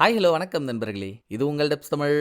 Hi hello வணக்கம் நண்பர்களே, இது உங்கள் டெப்ஸ் தமிழ்.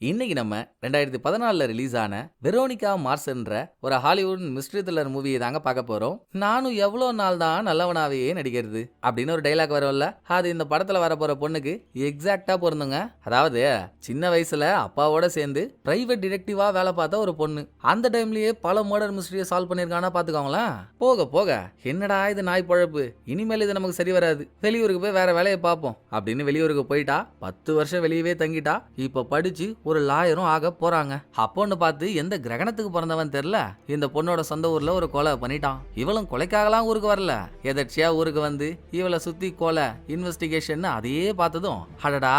இன்னைக்கு நம்ம 2014 ரிலீஸ் ஆன வெரோனிகா மார்ஸ்ன்ற ஒரு ஹாலிவுட் மிஸ்ட்ரி த்ரில்லர் மூவியை தாங்க பார்க்க போறோம். நானும் எவ்வளோ நாள் தான் நல்லவனாவே நடிக்கிறது அப்படின்னு ஒரு டைலாக் வரும்ல, அது இந்த படத்துல வரப்போற பொண்ணுக்கு எக்ஸாக்டா பொருந்துங்க. அதாவது சின்ன வயசுல அப்பாவோட சேர்ந்து பிரைவேட் டிடெக்டிவா வேலை பார்த்த ஒரு பொண்ணு அந்த டைம்லயே பல மர்டர் மிஸ்ட்ரியை சால்வ் பண்ணிருக்கானா பாத்துக்கோங்களேன். போக போக என்னடா இது நாய் பழப்பு, இனிமேல் இது நமக்கு சரி வராது, வெளியூருக்கு போய் வேற வேலையை பார்ப்போம் அப்படின்னு வெளியூருக்கு போயிட்டா 10 வருஷம் வெளியவே தங்கிட்டா. இப்ப படிச்சு ஒரு லாயரும் ஆக போறாங்க. அப்போன்னு பார்த்து எந்த கிரகணத்துக்கு பிறந்தவன் தெரியல, இந்த பொண்ணோட சொந்த ஊர்ல ஒரு கொலை பண்ணிட்டான். இவளும் கொலைக்காகலாம் ஊருக்கு வரல, எதர்ச்சியா ஊருக்கு வந்து இவளை சுத்தி கொலை இன்வெஸ்டிகேஷன் அதையே பார்த்ததும் அடடா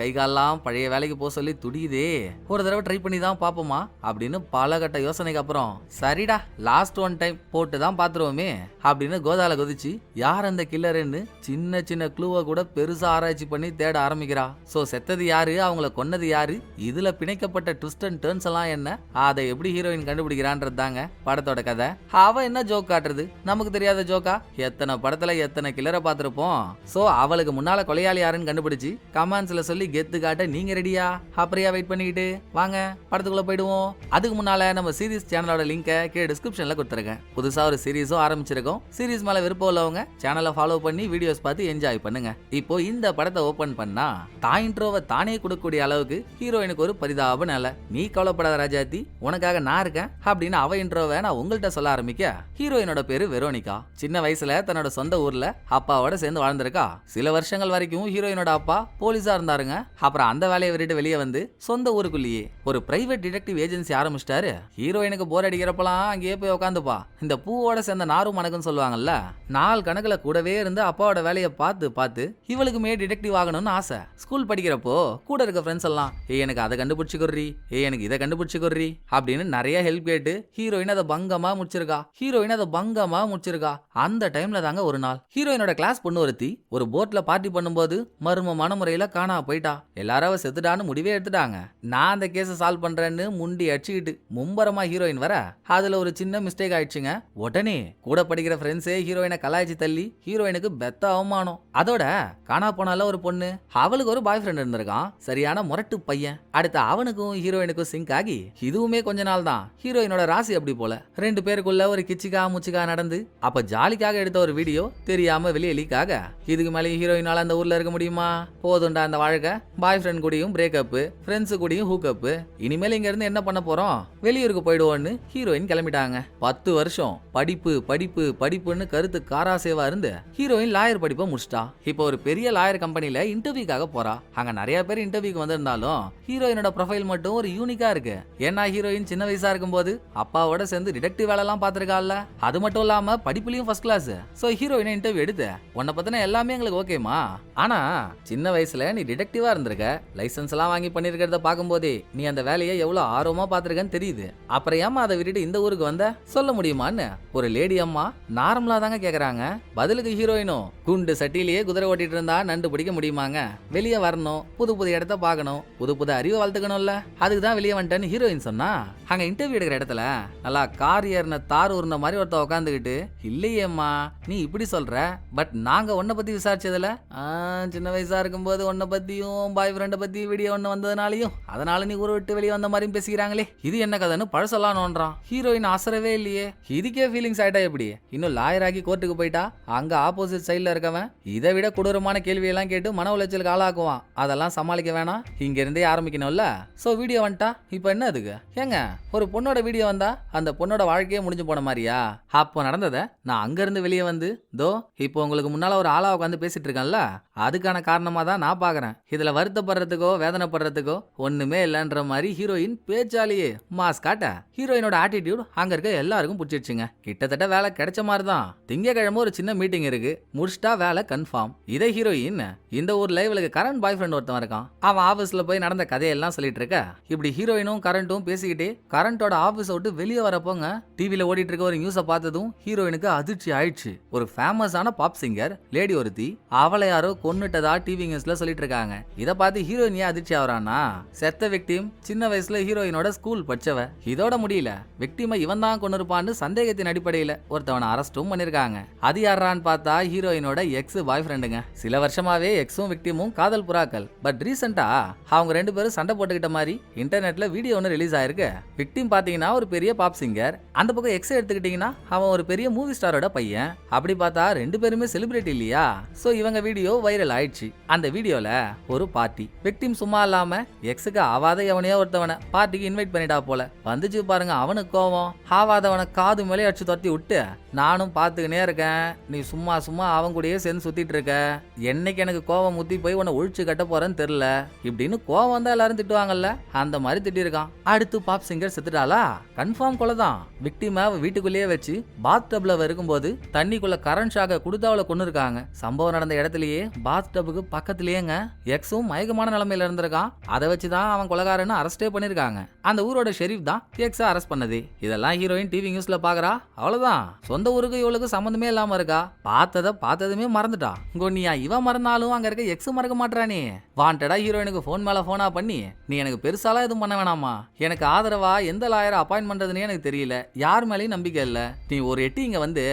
கை காலெல்லாம் பழைய வேலைக்கு போக சொல்லி துடியுதே, ஒரு தடவை ட்ரை பண்ணி தான் பாப்போமா அப்படின்னு பல கட்ட யோசனைக்கு அப்புறம் சரிடா லாஸ்ட் ஒன் டைம் போட்டு தான் பாத்துருவோமே அப்படின்னு கோதால குதிச்சு யார் அந்த கில்லர்ன்னு சின்ன சின்ன க்ளூவை கூட பெருசா ஆராய்ச்சி பண்ணி தேட ஆரம்பிக்கிறா. சோ செத்தது யாரு, அவங்கள கொன்னது யாரு, இதுல பிணைக்கப்பட்ட ட்விஸ்ட் அண்ட் டர்ன்ஸ் எல்லாம் என்ன, அதை எப்படி ஹீரோயின் கண்டுபிடிக்கிறான்றது தாங்க படத்தோட கதை. அவ என்ன ஜோக் காட்டுறது, நமக்கு தெரியாத ஜோக்கா? எத்தனை படத்துல எத்தனை கில்லரை பார்த்திருப்போம். சோ அவளுக்கு முன்னால கொலையாளி யாருன்னு கண்டுபிடிச்சு கமெண்ட்ஸ்ல சொல்லி கெத்து காட்ட நீங்க ரெடியா? அப்புறையா வெயிட் பண்ணிக்கிட்டு வாங்க படத்துக்குள்ள போயிடுவோம். அதுக்கு முன்னால நம்ம சீரிஸ் சேனலோட லிங்கை கீழே டிஸ்கிரிப்ஷன்ல கொடுத்துருக்கேன். புதுசா ஒரு சீரிஸும் ஆரம்பிச்சிருக்கோம். சீரிஸ் மேல விருப்பம் உள்ளவங்க சேனலை ஃபாலோ பண்ணி வீடியோஸ் பார்த்து என்ஜாய் பண்ணுங்க. இப்போ இந்த படத்தை ஓபன் பண்ணா இன்ட்ரோவை தானே கொடுக்கக்கூடிய அளவுக்கு ஹீரோயினுக்கு ஒரு பரிதாப நிலை. நீ கவலைப்படாத ராஜாத்தி, உனக்காக நான் இருக்கேன் அப்படின்னு அவ இன்ட்ரோவை நான் உங்கள்கிட்ட சொல்ல ஆரம்பிக்க, ஹீரோயினோட பேரு வெரோனிகா. சின்ன வயசுல தன்னோட சொந்த ஊர்ல அப்பாவோட சேர்ந்து வாழ்ந்திருக்கா. சில வருஷங்கள் வரைக்கும் ஹீரோயினோட அப்பா போலீஸா இருந்தாருங்க. அப்புறம் அந்த வேலையை விட்டு வெளியே வந்து சொந்த ஊருக்குள்ளேயே ஒரு பிரைவேட் டிடெக்டிவ் ஏஜென்சி ஆரம்பிச்சிட்டாரு. ஹீரோயினுக்கு போர் அடிக்கிறப்பலாம் அங்கேயே போய் உட்காந்துப்பா. இந்த பூவோட சேர்ந்த நாரும் மணக்குன்னு சொல்லுவாங்கல்ல, நாள் கணக்குல கூடவே இருந்து அப்பாவோட வேலையை பார்த்து பார்த்து இவளுக்குமே டிடெக்டிவ் ஆகணும்னு ஆசை. ஸ்கூல் படிக்கிறப்போ கூட இருக்க ஃப்ரெண்ட்ஸ் எல்லாம் எனக்கு அதை கண்டுபிடிச்சுக்கொர்றி, எனக்கு இதை கண்டுபிடிச்சுக்கொர்றி அப்படின்னு நிறைய ஹெல்ப் கேட்டு ஹீரோயின் அதை பங்கமா முடிச்சிருக்கா. அந்த டைம்ல தாங்க ஒரு நாள் ஹீரோயினோட கிளாஸ் பொண்ணு ஒருத்தி ஒரு போட்ல பார்ட்டி பண்ணும்போது மர்மமான முறையில காணா போயிட்டா. எல்லாரும் செத்துட்டான்னு முடிவே எடுத்துட்டாங்க. நான் அந்த கேஸை சால்வ் பண்றேன்னு முண்டி அடிச்சுக்கிட்டு மும்பரமா ஹீரோயின் வர அதுல ஒரு சின்ன மிஸ்டேக் ஆயிடுச்சுங்க. உடனே கூட படிக்கிற ஃப்ரெண்ட்ஸே ஹீரோயினை கலாய்ச்சி தள்ளி ஹீரோயினுக்கு பெத்த அவமானம். அதோட காணா போனால ஒரு பொண்ணு, அவளுக்கு ஒரு பாய் ஃப்ரெண்ட் இருந்திருக்கான், சரியான முரட்டு பையன். அடுத்து அவனுக்கும் ஹீரோயினுக்கும் சிங்க் ஆகி இதுவுமே கொஞ்ச நாள் தான். ஹீரோயினோட ராசி அப்படி போல ரெண்டு பேருக்குள்ள ஒரு கிச்சிக்கா முச்சிக்கா நடந்து அப்ப ஜாலிக்காக எடுத்த ஒரு வீடியோ தெரியாம வெளியே லீக் ஆக, இதுக்கு மேலே ஹீரோயினால அந்த ஊர்ல இருக்க முடியுமா? போதுண்டா அந்த வாழ்க்கை, பாய் ஃப்ரெண்ட் கூடயும் பிரேக்கப், ஃப்ரெண்ட்ஸ் கூடயும் ஹூக்கப், இனிமேல் இங்க இருந்து என்ன பண்ண போறோம், வெளியூருக்கு போயிடுவோன்னு ஹீரோயின் கிளம்பிட்டாங்க. 10 வருஷம் படிப்புன்னு கருத்து காராசேவா இருந்து ஹீரோயின் லாயர் படிப்பை முடிச்சிட்டா. இப்போ ஒரு பெரிய லாயர் கம்பெனில இன்டர்வியூக்காக போறா. அங்க நிறைய பேர் இன்டர்வியூக்கு வந்திருந்தாலும் ஹீரோயினோட ப்ரொஃபைல் மட்டும் ஒரு யூனிக்கா இருக்கு. ஏன்னா ஹீரோயின் சின்ன வயசா இருக்கும்போது அப்பாவோட சேர்ந்து டிடெக்டிவ் வேலை எல்லாம் பாத்திருக்கால, அது மட்டும் இல்லாம படிப்புலயும் ஃபர்ஸ்ட் கிளாஸ். சோ ஹீரோயினை இன்டர்வியூ எடுத்து உன்னை பத்தின எல்லாமே எங்களுக்கு ஓகேமா, ஆனா சின்ன வயசுல நீ டிடெக்டிவா இருந்திருக்க, லைசன்ஸ் எல்லாம் வாங்கி பண்ணிருக்கிறத பாக்கும்போதே நீ அந்த வேலையை எவ்வளவு ஆர்வமா பாத்திருக்கன்னு தெரியுது. அப்புறம் ஏமா அதை விட்டுட்டு இந்த ஊருக்கு வந்த சொல்ல முடியுமான்னு ஒரு லேடி அம்மா நார்மலா தாங்க கேக்குறாங்க. பதிலுக்கு ஹீரோயினும் குண்டு சட்டிலேயே குதிரை ஓட்டிட்டு இருந்தா நண்டு பிடிக்க முடியுமாங்க, வெளியே வரணும், புது இடத்த பார்க்கணும், புது அறிவை வளர்த்துக்கணும்ல, அதுக்கு தான் வெளியே வந்துட்டேன்னு ஹீரோயின் சொன்னா. அங்க இன்டர்வியூ எடுக்கிற இடத்துல நல்லா கார் ஏறின தார் உருண்ட மாதிரி ஒருத்த உட்காந்துக்கிட்டு, இல்லையேம்மா நீ இப்படி சொல்ற, பட் நாங்க உன்னை பத்தி விசாரிச்சதுல சின்ன வயசா இருக்கும்போது உன்னை பத்தியும் பாய் ஃப்ரெண்டை பத்தி வீடியோ ஒன்று வந்ததுனாலையும் அதனால நீ ஊரை விட்டு வெளியே வந்த மாதிரியும் பேசிக்கிறாங்களே, இது என்ன கதைன்னு பழசெல்லாம் நோன்றான். ஹீரோயின் அசரவே இல்லையே, இதுக்கே ஃபீலிங்ஸ் ஆயிட்டா எப்படி? இன்னும் லாயர் ஆகி கோர்ட்டுக்கு போயிட்டா அங்க ஆப்போசிட் சைட்ல இருக்கவன் இதை விட கொடூரமான கேள்வியெல்லாம் கேட்டு மன உளைச்சலுக்கு ஆளாக்குவான். அதெல்லாம் சமாளிக்க வேணாம், இங்க இருந்தே ஆரம்பிக்கணும்ல. சோ வீடியோ வந்துட்டா இப்ப என்ன அதுக்கு? ஏங்க ஒரு பொண்ணோட வீடியோ வந்தா அந்த பொண்ணோட வாழ்க்கையே முடிஞ்சு போன மாதிரியா? அப்போ நடந்ததை நான் அங்க இருந்து வெளியே வந்து தோ இப்போ உங்களுக்கு முன்னால ஒரு ஆளா உட்காந்து பேசிட்டு இருக்கேன்ல, அதுக்கான காரணமா தான் நான் பாக்குறேன். இதுல வருத்தப்படுறதுக்கோ வேதனைப்படுறதுக்கோ ஒண்ணுமே இல்லைன்ற மாதிரி ஹீரோயின் பேச்சாலேயே மாஸ் காட்ட ஹீரோயினோட ஆட்டிடியூட் அங்க இருக்க எல்லாருக்கும் பிடிச்சிருச்சுங்க. கிட்டத்தட்ட வேலை கிடைச்ச மாதிரி தான். திங்கக்கிழமை ஒரு சின்ன மீட்டிங் இருக்கு, முடிச்சிட்டா வேலை கன்ஃபார்ம். இதே ஹீரோயின் இந்த ஊர்ல இவளுக்கு கரண்ட் பாய் ஃப்ரெண்ட் ஒருத்தன் இருக்கான். அவன் ஆபீஸ்ல போய் நடந்த கதையெல்லாம் சொல்லிட்டு இருக்க, இப்படி ஹீரோயினும் கரண்ட்டும் பேசிக்கிட்டே கரண்டோட ஆபீஸ் விட்டு வெளியே வரப்போங்க டிவில ஓடிட்டு இருக்க ஒரு நியூஸை பார்த்ததும் ஹீரோயினுக்கு அதிர்ச்சி ஆயிடுச்சு. ஒரு ஃபேமஸான பாப் சிங்கர் லேடி ஒருத்தி அவளை யாரோ கொன்னுட்டதா டிவி நியூஸ்ல சொல்லிட்டு இருக்காங்க. இதை பார்த்து ஹீரோயின் ஏன் அதிர்ச்சி ஆகுறான்னா, செத்த விக்டிம் சின்ன வயசுல ஹீரோயினோட ஸ்கூல் படிச்சவ. இதோட முடியல, விக்டிமை இவன் தான் கொன்னிருப்பான்னு சந்தேகத்தின் அடிப்படையில ஒருத்தவனை அரெஸ்டும் பண்ணிருக்காங்க. அது யாரான்னு பார்த்தா ஹீரோயினோட எக்ஸ் பாய் ஃப்ரெண்டுங்க. சில வருஷமாவே எக்ஸும் விக்டிமும் பேரும் காதல் புறாக்கள். பட் ரீசெண்டா அவங்க 2 பேரும் சண்டை போட்டுக்கிட்ட மாதிரி இன்டர்நெட்ல வீடியோ ஒன்று ரிலீஸ் ஆயிருக்கு. விக்டிம் பாத்தீங்கன்னா ஒரு பெரிய பாப் சிங்கர், அந்த பக்கம் எக்ஸ் எடுத்துக்கிட்டீங்கன்னா அவன் ஒரு பெரிய மூவி ஸ்டாரோட பையன். அப்படி பார்த்தா 2 பேருமே செலிபிரிட்டி இல்லையா? சோ இவங்க வீடியோ வைரல் ஆயிடுச்சு. அந்த வீடியோல ஒரு பார்ட்டி, விக்டிம் சும்மா இல்லாம எக்ஸுக்கு ஆவாத எவனையோ ஒருத்தவனை பார்ட்டிக்கு இன்வைட் பண்ணிட்டா போல. வந்துச்சு பாருங்க அவனுக்கு கோவம். ஆவாதவனை காது மேலே அடிச்சு துரத்தி விட்டு, நானும் பார்த்துக்கினே இருக்கேன், நீ சும்மா சும்மா அவன் கூடயே சேர்ந்து சுத்திட்டு இருக்க, என்னைக்கு எனக்கு கோவம் முத்தி போய் உன்னை ஒழிச்சு கட்ட போறேன்னு தெரியல இப்படின்னு கோவம் தான் எல்லாரும் திட்டுவாங்கல்ல, அந்த மாதிரி திட்டிருக்கான். அடுத்து பாப் சிங்கர் செத்துட்டாளா? கன்ஃபார்ம் கொலைதான். விக்டிம வீட்டுக்குள்ளேயே வச்சு பாத் டப்ல இருக்கும்போது தண்ணிக்குள்ள கரண்ட் ஷாக்க கொடுத்து அவளை கொண்டு இருக்காங்க. சம்பவம் நடந்த இடத்துலயே பாத் டப்புக்கு பக்கத்திலேயேங்க எக்ஸும் மயக்கமான நிலைமையில இருந்திருக்கான். அதை வச்சுதான் அவன் கொலைகாரன்னு அரெஸ்டே பண்ணிருக்காங்க. அந்த ஊரோட ஷெரீப் தான் எக்ஸ அரெஸ்ட் பண்ணது. இதெல்லாம் ஹீரோயின் டிவி நியூஸ்ல பாக்குறா, அவ்வளவுதான். சொந்த ஊருக்கு இவளுக்கு சம்பந்தமே இல்லாம இருக்கா. பார்த்ததுமே மறந்துட்டா. கோனியா இவ மறந்தாலும் அங்க இருக்க எக்ஸ் மறக்க மாட்டானே. வாண்டடா ஹீரோயினுக்கு போன் மேல போனா பண்ணி, நீ எனக்கு பெருசாலாம் எதுவும் பண்ண வேணாமா, எனக்கு ஆதரவா எந்த லாயரை அப்பாயின்ட் பண்றதுன்னு எனக்கு தெரியல, யார் மேலேயும் நம்பிக்கை இல்ல, நீ ஒரு எட்டி இங்க வந்து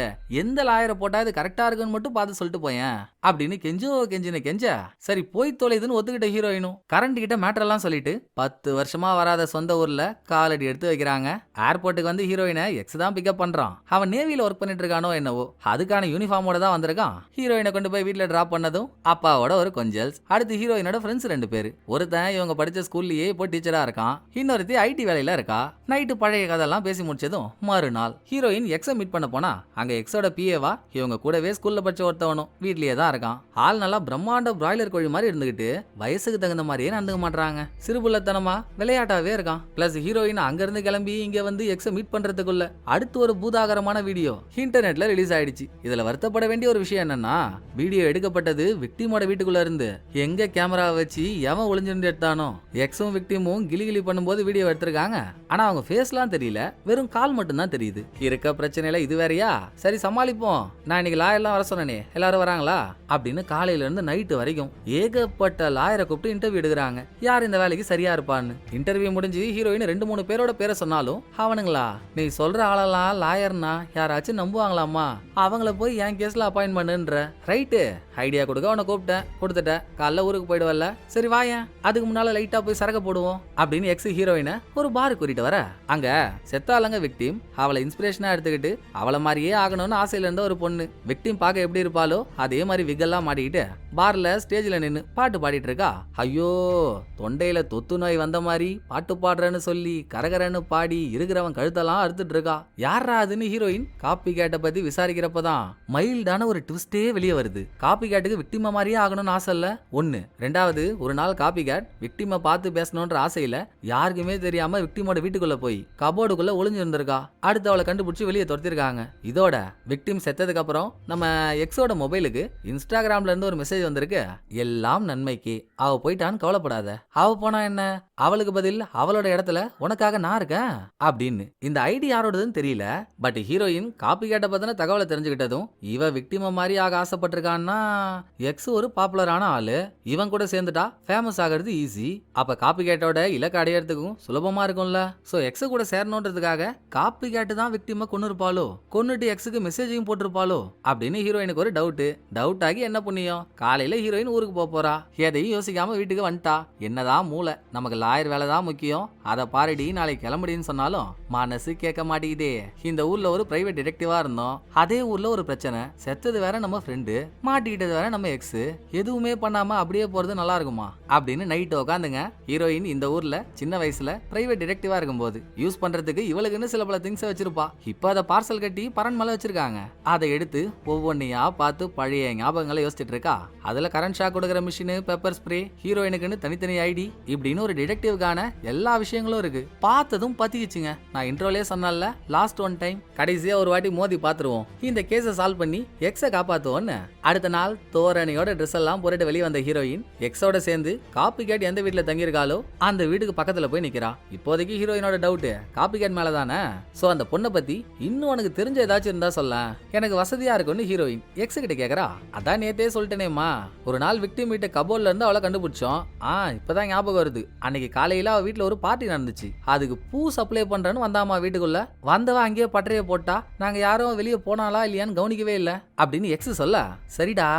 எந்த லாயரை போட்டா இது கரெக்டா இருக்குன்னு மட்டும் பார்த்து சொல்லிட்டு போயேன் அப்படின்னு கெஞ்ச சரி போய் தொலைதுன்னு ஒத்துக்கிட்ட ஹீரோயினும் கரண்ட் கிட்ட மேட்டர் எல்லாம் சொல்லிட்டு 10 வருஷமா வராத சொந்த ஊர்ல காலடி எடுத்து வைக்கிறாங்க. ஏர்போர்ட்டுக்கு வந்து ஹீரோயினை எக்ஸ் தான் பிக்கப் பண்றான். அவன் நேவில ஒர்க் பண்ணிட்டு இருக்கானோ என்னவோ, அதுக்கான யூனிஃபார்மோட தான் வந்திருக்கான். ஹீரோயினை கொண்டு போய் வீட்டுல டிராப் பண்ணதும் அப்பாவோட ஒரு கொஞ்சல்ஸ். அடுத்து ஹீரோயினோட ஃப்ரெண்ட்ஸ் 2 பேரு. ஒருத்தன் இவங்க படிச்ச ஸ்கூல்லயே இப்போ டீச்சரா இருக்கான், இன்னொருத்தி ஐடி வேலையில இருக்கா. நைட்டு பழைய கதெல்லாம் பேசி முடிச்சதும் மறுநாள் ஹீரோயின் எக்ஸை மீட் பண்ண போனா அங்க எக்ஸோட பிஏவா இவங்க கூடவே ஸ்கூல்ல படிச்ச ஒருத்தவனும் வீட்லயே தான் இருக்கான். ஆள் நல்லா பிரம்மாண்ட பிராய்லர் கோழி மாதிரி இருந்துகிட்டு வயசுக்கு தகுந்த மாதிரியே நடந்துக்க மாட்டாங்க. சிறுபுள்ளத்தனமா விளையாட்டாவே இருக்கான். பிளஸ் ஹீரோயின் அங்க இருந்து கிளம்பி இங்க வந்து எக்ஸை மீட் பண்றதுக்குள்ள அடுத்து ஒரு பூதாகரமான வீடியோ இன்டர்நெட்ல ரிலீஸ் ஆயிடுச்சு. இதுல வருத்தப்பட வேண்டிய ஒரு விஷயம் என்னன்னா, வீடியோ எடுக்கப்பட்டது விக்டிமோட வீட்டுக்குள்ள இருந்து. எங்க கேமரா வச்சு எவன் ஒளிஞ்சிருந்து எடுத்தானோ, எக்ஸும் விக்டிமும் கிளி பண்ணும்போது வீடியோ எடுத்திருக்காங்க. ஆனா அவங்க ஃபேஸ்லாம் தெரியல, வெறும் கால் மட்டும் தான் தெரியுது. இருக்க பிரச்சனையில இது வேறையா, சரி சமாளிப்போம், நான் இன்னைக்கு லாயர்லாம் வர சொன்னனே, எல்லாரும் வராங்களா அப்படின்னு காலையில இருந்து நைட்டு வரைக்கும் ஏகப்பட்ட லாயரை கூப்பிட்டு இன்டர்வியூ எடுக்கிறாங்க. யார் இந்த வேலைக்கு சரியா இருப்பான்னு. இன்டர்வியூ முடிஞ்சு ஹீரோயின் 2-3 பேரோட பேரை சொன்னாலும் அவனுங்களா, நீ சொல்ற ஆளெல்லாம் லாயர்னா யாராச்சும் நம்புவாங்களாமா, அவங்கள போய் என் கேஸ்ல அப்பாயின்ட் பண்ணுன்ற. ரைட்டு, ஐடியா கொடுக்க உன்னை கொடுத்துட்ட, காலைல ஊருக்கு போயிடுவல்ல, சரி வாயன், அதுக்கு முன்னால லைட்டா போய் சரக்க போடுவோம் அப்படின்னு எக்ஸ் ஹீரோயினை ஒரு பாரு கூட்டிட்டு வர, அங்க செத்தாலங்க விக்டிம் அவளை இன்ஸ்பிரேஷனா எடுத்துக்கிட்டு அவளை மாதிரியே ஆகணும்னு ஆசையில இருந்த ஒரு பொண்ணு. விக்டிம் பார்க்க எப்படி இருப்பாலோ அதே மாதிரி விகெல்லாம் மாட்டிக்கிட்டு பார்ல ஸ்டேஜ்ல நின்னு பாட்டு பாடிட்டு இருக்கா. ஐயோ, தொண்டையில தொத்து நோய் வந்த மாதிரி பாட்டு பாடுறேன்னு சொல்லி கரகரன்னு பாடி இருக்கிறவன் கழுத்தெல்லாம் அறுத்துட்டு இருக்கா. யாரா அதுன்னு ஹீரோயின் காப்பி கேட்டை பத்தி விசாரிக்கிறப்பதான் மைல்டான ஒரு ட்விஸ்டே வெளியே வருது. காப்பி கேட்டுக்கு விக்டிம மாதிரியே ஆகணும்னு ஆசை இல்ல ஒண்ணு. ரெண்டாவது, ஒரு நாள் காப்பி கேட் விக்டிம பார்த்து பேசணும்ன்ற ஆசையில யாருக்குமே தெரியாம விக்டிமோட வீட்டுக்குள்ள போய் கபோர்டுக்குள்ள ஒளிஞ்சு இருந்திருக்கா. அடுத்து அவளை கண்டுபிடிச்சு வெளியே துரத்திருக்காங்க. இதோட விக்டிம் செத்ததுக்கு அப்புறம் நம்ம எக்ஸோட மொபைலுக்கு இன்ஸ்டாகிராம்ல இருந்து ஒரு மெசேஜ் வந்திருக்கு. எல்லாம் நன்மைக்கு, அவ போயிட்டான்னு கவலைப்படாத, அவ போனா என்ன, அவளுக்கு பதில் அவளோட இடத்துல உனக்காக நான் இருக்கேன் அப்படின்னு. இந்த ஐடி யாரோடதுன்னு தெரியல, பட் ஹீரோயின் காப்பி கேட்ட பத்தின தகவலை தெரிஞ்சுக்கிட்டதும் இவ விக்டிம மாதிரி ஆக ஆசைப்பட்டிருக்கான்னா எக்ஸ் ஒரு பாப்புலரான ஆளு, இவன் கூட சேர்ந்துட்டா ஃபேமஸ் ஆகிறது ஈஸி. அப்ப காப்பி கேட்டோட இலக்கு அடையறதுக்கும் சுலபமா இருக்கும்ல. சோ எக்ஸ் கூட சேரணுன்றதுக்காக காப்பி கேட்டு தான் விக்டிம கொன்னு இருப்பாளோ, கொன்னுட்டு எக்ஸுக்கு மெசேஜையும் போட்டிருப்பாளோ அப்படின்னு ஹீரோயினுக்கு ஒரு டவுட் ஆகி என்ன புண்ணியம், காலையில ஹீரோயின் ஊருக்கு போறா, எதையும் யோசிக்காம வீட்டுக்கு வந்துட்டா. என்னதான் மூளை, நமக்கு லாயர் வேலை தான் முக்கியம், அதை பாருடி நாளைக்கு கிளம்புடின்னு சொன்னாலும் மனசு கேட்க மாட்டேங்குதே. இந்த ஊர்ல ஒரு பிரைவேட் டிடெக்டிவா இருந்தோம், அதே ஊர்ல ஒரு பிரச்சனை, செத்தது வேற நம்ம ஃப்ரெண்டு, மாட்டிக்கிட்டது வேற நம்ம எக்ஸ், எதுவுமே பண்ணாம அப்படியே போறது நல்லா இருக்குமா அப்படின்னு நைட்டு உட்காந்துங்க. ஹீரோயின் இந்த ஊர்ல சின்ன வயசுல பிரைவேட் டிடெக்டிவா இருக்கும்போது யூஸ் பண்றதுக்கு இவளுக்குன்னு சில பல திங்ஸ் வச்சிருப்பா. இப்ப அதை பார்சல் கட்டி பரண்மலை வச்சிருக்காங்க. அதை எடுத்து ஒவ்வொன்னையா பார்த்து பழைய ஞாபகங்களை யோசிச்சுட்டு இருக்கா. அதுல கரண்ட் ஷாக் கொடுக்குற மிஷின், பெப்பர் ஸ்ப்ரே, ஹீரோயினுக்குன்னு தனித்தனி ஐடி இப்படின்னு ஒரு டிடெக்டிவ்கான எல்லா விஷயங்களும் இருக்கு. பார்த்ததும் பத்திக்கிச்சுங்க. நான் இன்ட்ரோலே சொன்னல, லாஸ்ட் ஒன் டைம் கடைசியா ஒரு வாட்டி மோதி பாத்துருவோம், இந்த கேஸை சால்வ் பண்ணி எக்ஸை காப்பாத்துவோன்னு. அடுத்த நாள் தோரணியோட ட்ரெஸ் எல்லாம் போட்டுட்டு வெளியே வந்த ஹீரோயின் எக்ஸோட சேர்ந்து காப்பி கேட் எந்த வீட்டுல தங்கியிருக்காளோ அந்த வீட்டுக்கு பக்கத்துல போய் நிக்கிறா. இப்போதைக்கு ஹீரோயினோட டவுட் காப்பி கேட் மேலதானே. சோ அந்த பொண்ணை பத்தி இன்னும் உனக்கு தெரிஞ்ச ஏதாச்சும் இருந்தா சொல்ல, எனக்கு வசதியா இருக்கும்னு ஹீரோயின் எக்ஸ் கிட்ட கேக்குறா. அதான் நேத்தே சொல்லிட்டேனேமா, ஒரு நாள் விக்டிம் வீட்டு கபோர்ட்ல இருந்து அவளை கண்டுபிடிச்சோம். இப்பதான் ஞாபகம் வருது, அன்னைக்கு காலையில அவ வீட்டுல ஒரு பார்ட்டி நடந்துச்சு, அதுக்கு பூ சப்ளை பண்றேன்னு வந்தாமா வீட்டுக்குள்ள. வந்தவ அங்கேயே பட்டறைய போட்டா, நாங்க யாரும் வெளியே போனாலா இல்லையான்னு கவனிக்கவே இல்ல அப்படின்னு எக்ஸ் சொல்ல, சரிடா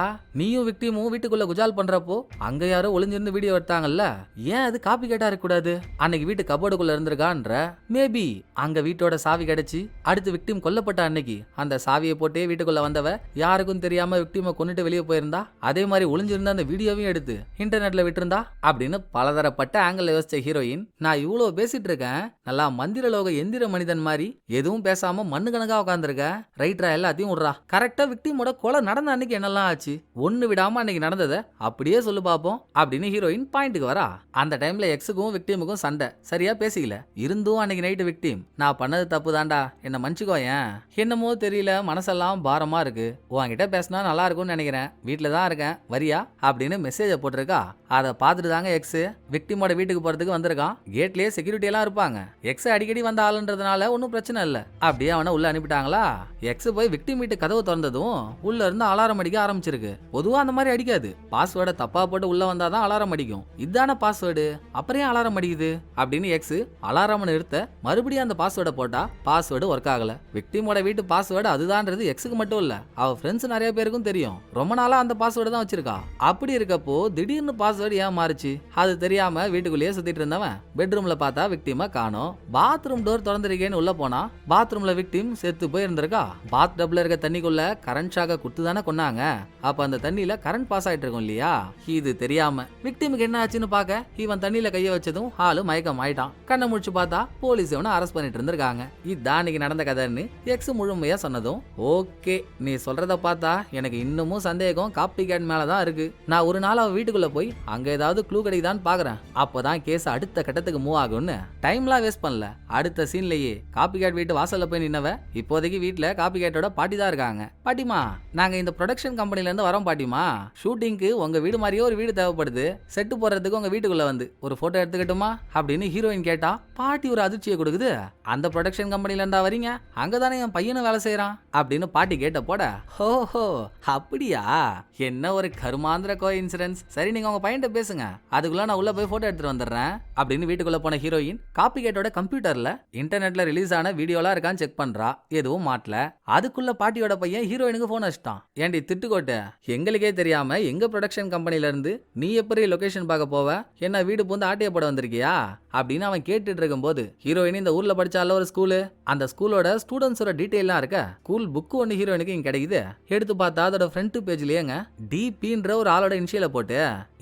நீயும் விக்டிமும் வீட்டுக்குள்ள குஜால் கால் பண்றப்போ அங்க யாரோ ஒளிஞ்சிருந்து வீடியோ எடுத்தாங்கல்ல, ஏன் அது காப்பி கேட்டா இருக்க கூடாது? அன்னைக்கு வீட்டு கபோர்டுக்குள்ள இருந்திருக்கான்ற. மேபி அங்க வீட்டோட சாவி கிடைச்சி அடுத்து விக்டிம் கொல்லப்பட்ட அன்னைக்கு அந்த சாவியை போட்டே வீட்டுக்குள்ள வந்தவ யாருக்கும் தெரியாம விக்டிமை கொண்டுட்டு வெளியே போயிருந்தா, அதே மாதிரி ஒளிஞ்சிருந்த அந்த வீடியோவையும் எடுத்து இன்டர்நெட்ல விட்டுருந்தா அப்படின்னு பலதரப்பட்ட ஆங்கிள் யோசிச்ச ஹீரோயின், நான் இவ்வளவு பேசிட்டு இருக்கேன், நல்லா மந்திரலோக எந்திர மனிதன் மாதிரி எதுவும் பேசாம மண்ணு கணக்கா உட்காந்துருக்க, ரைட்ரா எல்லாத்தையும் விடுறா, கரெக்டா விக்டிமோட கொலை நடந்த அன்னைக்கு என்னெல்லாம் ஆச்சு, ஒண்ணு விடாம அன்னைக்கு நடந்ததை அப்படியே சொல்லு பாப்போம் அப்படின்னு ஹீரோயின் பாயிண்ட்டுக்கு வரா. அந்த டைம்ல எக்ஸுக்கும் விக்டிமுக்கும் சண்டை, சரியா பேசிக்கல. இருந்தும் அன்னைக்கு நைட்டு விக்டிம், நான் பண்ணது தப்பு தாண்டா, என்ன மன்னிச்சுக்கோயேன், என்னமோ தெரியல மனசெல்லாம் பாரமா இருக்கு, உன்கிட்ட பேசினா நல்லா இருக்கும்னு நினைக்கிறேன், வீட்டுல தான் இருக்கேன் வரியா அப்படின்னு மெசேஜை போட்டிருக்கா. அதை பார்த்துட்டு தாங்க எக்ஸ் விக்டிமோட வீட்டுக்கு போறதுக்கு வந்திருக்கான். கேட்லயே செக்யூரிட்டி எல்லாம் இருப்பாங்க. எக்ஸ் அடிக்கடி வந்த ஆளுன்றதுனால ஒன்னும் பிரச்சனை இல்ல, அப்படியே அவனை உள்ள அனுப்பிட்டாங்களா. எக்ஸ் போய் விக்டிம் வீட்டு கதவு திறந்ததும் உள்ள இருந்து அலாரம் அடிக்க ஆரம்பிச்சிருக்கு. பொதுவா அந்த மாதிரி அடிக்காது, பாஸ்வேர்டை தப்பா போட்டு உள்ள வந்தாதான் அலாரம் அடிக்கும். இதான பாஸ்வேர்டு, அப்புறம் அலாரம் அடிக்குது அப்படின்னு எக்ஸ் அலாரம் நிறுத்த மறுபடியும் அந்த பாஸ்வேர்டை போட்டா பாஸ்வேர்டு ஒர்க் ஆகல. விக்டிமோட வீட்டு பாஸ்வேர்டு அதுதான்றது எக்ஸுக்கு மட்டும் இல்ல, அவ ஃப்ரெண்ட்ஸ் நிறைய பேருக்கும் தெரியும். ரொம்ப நாளா அந்த பாஸ்வேர்டு தான் வச்சிருக்கா. அப்படி இருக்கப்போ திடீர்னு பாஸ்வேர்டு ஏன் மாறுச்சு அது தெரியாம வீட்டுக்குள்ளேயே சுத்திட்டு இருந்தவன் பெட்ரூம்ல பார்த்தா விக்டிமா காணோம். பாத்ரூம் டோர் திறந்திருக்கேன்னு உள்ள போனா பாத்ரூம்ல விக்டிம் செத்து போய் இருந்திருக்கா. பாத் டப்ல இருக்க தண்ணிக்குள்ள கரண்ட் ஷாக்க குடுத்து தானே கொன்னாங்க, அப்ப அந்த தண்ணியில கரண்ட் பாஸ் ஆயிட்டு இருக்கும் இல்லையா. இது தெரியாம விக்டிமுக்கு என்ன ஆச்சுன்னு பாக்க இவன் தண்ணியில கைய வச்சதும் ஆளு மயக்கம் ஆயிட்டான். கண்ணை முடிச்சு பார்த்தா போலீஸ் இவனை அரெஸ்ட் பண்ணிட்டு இருந்திருக்காங்க. இதான் அன்னைக்கு நடந்த கதைன்னு எக்ஸ் முழுமையா சொன்னதும், ஓகே நீ சொல்றத பார்த்தா எனக்கு இன்னமும் சந்தேகம் காப்பி கேட் மேலதான் இருக்கு. நான் ஒரு நாள் அவ வீட்டுக்குள்ள போய் அங்க ஏதாவது க்ளூ கிடைக்குதான்னு பாக்குறேன், அப்பதான் கேஸ் அடுத்த கட்டத்துக்கு மூவ் ஆகும்னு. டைம்லாம் வேஸ்ட் பண்ணல, அடுத்த சீன்லயே காப்பி கேட் வீட்டு வாசல்ல போய் நின்னவ இப்போதைக்கு வீட்டுல காப்பி கேட்டோட பாட்டி தான் இருக்காங்க. பாட்டிமா, நாங்க இந்த ப்ரொடக்ஷன் கம்பெனில இருந்து வரோம் பாட்டிமா, ஷூட்டிங்க்கு உங்க வீடு மாதிரியே ஒரு வீடு தேவைப்படுது, செட்டு போடுறதுக்கு உங்க வீட்டுக்குள்ள வந்து ஒரு போட்டோ எடுத்துக்கிட்டுமா அப்படின்னு ஹீரோயின் கேட்டா பாட்டி ஒரு அதிர்ச்சியை கொடுக்குது. அந்த ப்ரொடக்ஷன் கம்பெனில இருந்தா வரீங்க, அங்கதானே என் பையனும் வேலை செய்யறான் அப்படின்னு பாட்டி கேட்ட போட, ஹோஹோ அப்படியா, என்ன ஒரு கருமாந்திர கோ இன்சிடென்ஸ், சரி நீங்க உங்க பையன்கிட்ட பேசுங்க, அதுக்குள்ள நான் உள்ள போய் போட்டோ எடுத்துட்டு வந்துடுறேன் அப்படின்னு வீட்டுக்குள்ள போன ஹீரோயின் காப்பி கேட்டோட கம்ப்யூட்டர்ல இன்டர்நெட்ல ரிலீஸ் ஆன வீடியோலாம் இருக்கான்னு செக் பண்றா. எதுவும் மாட்டல. அதுக்குள்ள பாட்டியோட பையன் ஹீரோயினுக்கு போன் அடிச்சிட்டான். ஏண்டி திட்டுக்கோட்ட, எங்களுக்கே தெரியாம எங்க ப்ரொடக்ஷன் கம்பெனில இருந்து நீ எப்படி லொகேஷன் பார்க்க போவ, என்ன வீடு பூந்து ஆட்டிய போட வந்திருக்கியா அப்படின்னு அவன் கேட்டுட்டு இருக்கும்போது, ஹீரோயின் இந்த ஊர்ல படிச்சால ஒரு ஸ்கூலு, அந்த ஸ்கூலோட ஸ்டூடெண்ட்ஸோட டீடைல்லாம் இருக்க ஸ்கூல் புக்கு ஒன்னு ஹீரோயினுக்கு இங்க கிடைக்குது. எடுத்து பார்த்தா அதோட ஃப்ரண்ட் பேஜ்லயேங்க டிபின்ற ஒரு ஆளோட இனிஷியலை போட்டு,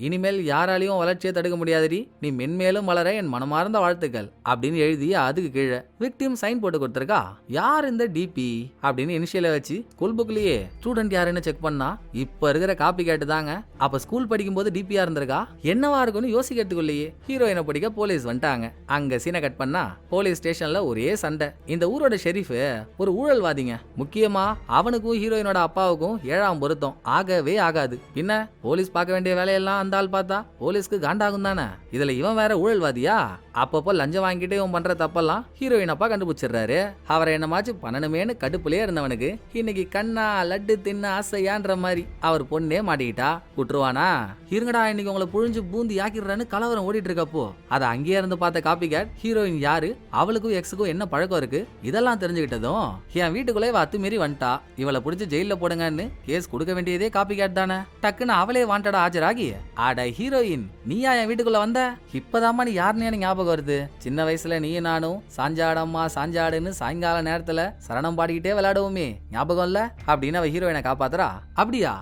இனிமேல் யாராலையும் வளர்ச்சியை தடுக்க முடியாதடி, நீ மென்மேலும் வளர என் மனமார்ந்த வாழ்த்துக்கள் அப்படின்னு எழுதி அதுக்கு கீழே விக்டிம் சைன் போட்டு கொடுத்திருக்கா. யார் இந்த டிபி அப்படின்னு இனிஷியலை வச்சு ஸ்கூல் புக்லயே ஸ்டூடெண்ட் யாருன்னு செக் பண்ணா இப்ப இருக்கிற காப்பி கேட்டு தாங்க. அப்ப ஸ்கூல் படிக்கும் போது டிபியா இருந்திருக்கா. என்னவா இருக்கும்னு யோசிக்கிறதுக்குள்ளேயே ஹீரோயினை பிடிக்க போலீஸ் வந்துட்டாங்க. அங்க சீனை கட் பண்ணா போலீஸ் ஸ்டேஷன்ல ஒரே சண்டை. இந்த ஊரோட ஷெரீஃப் ஒரு ஊழல்வாதிங்க. முக்கியமா அவனுக்கும் ஹீரோயினோட அப்பாவுக்கும் 7ஆம் பொருத்தம் ஆகவே ஆகாது. பின்ன போலீஸ் பார்க்க வேண்டிய வேலையெல்லாம் அந்த ஆள் பார்த்தா போலீஸ்க்கு காண்டாகும் தானே. இதுல இவன் வேற ஊழல்வாதியா. அப்பப்போ லஞ்சம் வாங்கிட்டு இவன் பண்ற தப்பெல்லாம் ஹீரோயின் அப்பா கண்டுபிடிச்சிடுறாரு. அவரை என்னமாச்சு பண்ணணுமேனு கடுப்புலயே இருந்தவனுக்கு இன்னைக்கு கண்ணா லட்டு தின்ன ஆசையான்ற மாதிரி அவர் பொண்ணே மாட்டிக்கிட்டா. குட்டுருவானா, இருங்கடா இன்னைக்கு உங்களை புழிஞ்சு பூந்தி ஆக்கிடுறான்னு கலவரம் ஓடிட்டு இருக்கப்போ அதை அங்கேயே இருந்து பார்த்த காப்பி கேட் ஹீரோயின் யாரு, அவளுக்கும் எக்ஸுக்கும் என்ன பழக்கம் இருக்கு இதெல்லாம் தெரிஞ்சுக்கிட்டதும் என் வீட்டுக்குள்ளே அத்துமீறி வந்துட்டா, இவளை பிடிச்சி ஜெயில போடுங்கன்னு கேஸ் கொடுக்க வேண்டியதே காப்பி கேட் தானே. டக்குன்னு அவளே வாண்டடா ஆஜராகி, அட ஹீரோயின் நீயா என் வீட்டுக்குள்ள வந்த, இப்பதாமா நீ யாருன்னு எனக்கு ஞாபகம் வருது, சின்ன வயசுல நீயும் நானும் சாஞ்சாடம்மா சாஞ்சாடுன்னு சாயங்கால நேரத்துல சரணம் பாடிக்கிட்டே விளையாடுவோமே ஞாபகம் இல்ல அப்படின்னு அவ ஹீரோயினை காப்பாத்துறா. அப்படியா,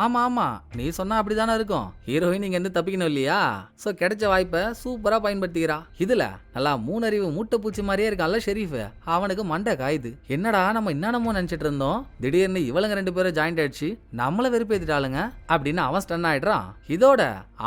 ஆமா ஆமா நீ சொன்னா அப்படிதானே இருக்கும். ஹீரோயின் இங்க இருந்து தப்பிக்கணும் இல்லையா, சோ கிடைச்ச வாய்ப்பை சூப்பரா பயன்படுத்திக்கிறா. இதுல நல்லா மூணறிவு மூட்டை பூச்சி மாதிரியே இருக்கான்ல ஷெரீஃப், அவனுக்கு மண்டை காயுது. என்னடா நம்ம என்னமோ நினைச்சிட்டு இருந்தோம், திடீர்னு இவளுங்க 2 பேரும் ஜாயிண்ட் ஆயிடுச்சு, நம்மள வெறுப்பேத்திட்டாளுங்க அப்படின்னு அவன் ஸ்டன் ஆயிடுறான். இதோட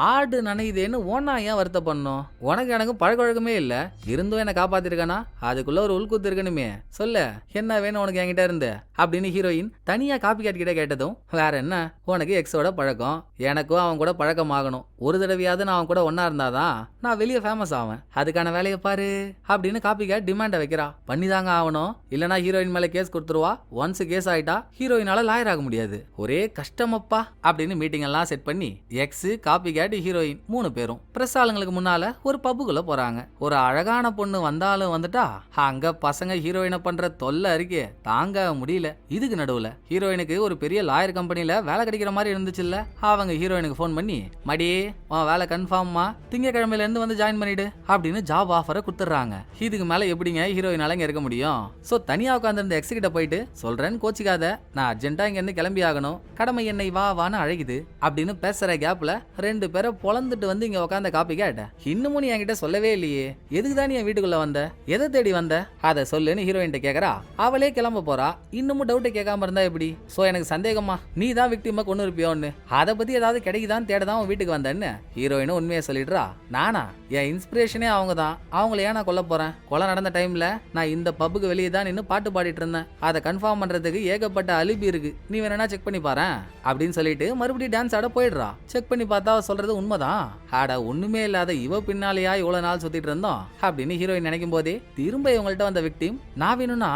ஆடு நனையுதேன்னு ஓனா ஏன் வருத்த பண்ணும், உனக்கு எனக்கு பழக்கமே இல்ல, இருந்தும் என்ன காப்பாத்திருக்கானா, அதுக்குள்ள ஒரு உள்கூத்து இருக்கணுமே, சொல்ல என்ன வேணும் உனக்கு என்கிட்ட இருந்து அப்படின்னு ஹீரோயின் தனியா காப்பி கிட்ட கேட்டதும், வேற என்ன உனக்கு எக்ஸோட பழக்கம், எனக்கும் அவன் கூட பழக்கம் ஆகணும், ஒரு தடவையாவது நான் அவன் கூட ஒன்னா இருந்தாதான் நான் வெளியே ஃபேமஸ் ஆவேன், அதுக்கான வேலையை பாரு அப்படின்னு காப்பி கேட் டிமாண்ட வைக்கிறா. பண்ணிதாங்க ஆகணும், இல்லனா ஹீரோயின் மேல கேஸ் கொடுத்துருவா. ஒன்ஸ் கேஸ் ஆயிட்டா ஹீரோயினால லாயர் ஆக முடியாது, ஒரே கஷ்டமப்பா அப்படின்னு மீட்டிங் எல்லாம் செட் பண்ணி எக்ஸ் காப்பி கேட் ஹீரோயின் 3 பேரும் பிரஸ் ஆளுங்களுக்கு முன்னால ஒரு பப்புக்குள்ள போறாங்க. ஒரு அழகான பொண்ணு வந்தாலும் வந்துட்டா அங்க பசங்க ஹீரோயினை பண்ற தொல்லை இருக்கே தாங்க முடியல. இதுக்கு நடுவுல ஹீரோயினுக்கு ஒரு பெரிய லாயர் கம்பெனில வேலை கிடைக்கிற மாதிரி இருந்துச்சுல்ல, அவங்க ஹீரோயினுக்கு ஃபோன் பண்ணி மடி உன் வேலை கன்ஃபார்மா, திங்கக்கிழமையில இருந்து வந்து ஜாயின் பண்ணிடு அப்படின்னு ஜாப் ஆஃபரை கொடுத்துட்றாங்க. இதுக்கு மேல எப்படிங்க ஹீரோயினால இங்க இருக்க முடியும்? சோ தனியா உட்காந்துருந்த எக்ஸ் கிட்ட போயிட்டு சொல்றேன்னு கோச்சிக்காத, நான் அர்ஜென்ட்டா இங்க இருந்து கிளம்பி ஆகணும், கடமை என்னை வா வான்னு அழைக்குது அப்படின்னு பேசுற கேப்ல 2 பேரை பொழந்துட்டு வந்து இங்க உட்காந்த காப்பி கேட்ட. இன்னமும் நீ என்கிட்ட சொல்லவே இல்லையே, எதுக்குதான் நீ என் வீட்டுக்குள்ள வந்த, எதை தேடி வந்த, அதை சொல்லுன்னு ஹீரோயின் கேக்குறா. அவளே கிளம்ப போறா. இன்னமும் டவுட்டை கேட்காம இருந்தா எப்படி? சோ எனக்கு சந்தேகமா நீ தான் விக்டிமா கொண்டு இருப்பியோன்னு, அதை பத்தி ஏதாவது கிடைக்குதான் தேடதான் உன் வீட்டுக்கு வந்தேன்னு ஹீரோயினும் உண்மையை சொல்லிடுறா. நானா? என் இன்ஸ்பிரேஷனே அவங்க தான், அவங்கள ஏன் நான் கொல்ல போறேன்? கொலை நடந்த டைம்ல நான் இந்த பப்புக்கு வெளியே தான் நின்று பாட்டு பாடிட்டு இருந்தேன், அதை கன்ஃபார்ம் பண்றதுக்கு ஏகப்பட்ட அலிபி இருக்கு, நீ வேணா செக் பண்ணி பாரு அப்படின்னு சொல்லிட்டு மறுபடியும் டான்ஸ் ஆட போயிடுறா. செக் பண்ணி பார்த்தா சொல்றது உண்மைதான். ஆட ஒண்ணுமே இல்லாத இவ பின்னாலேயா இவ்வளவு நாள் சுத்திட்டு இருந்தோம் அப்படின்னு ஹீரோயின் நினைக்கும் போதே திரும்ப இவங்கள்ட்ட வந்த விக்டிம் நான் வேணும்னா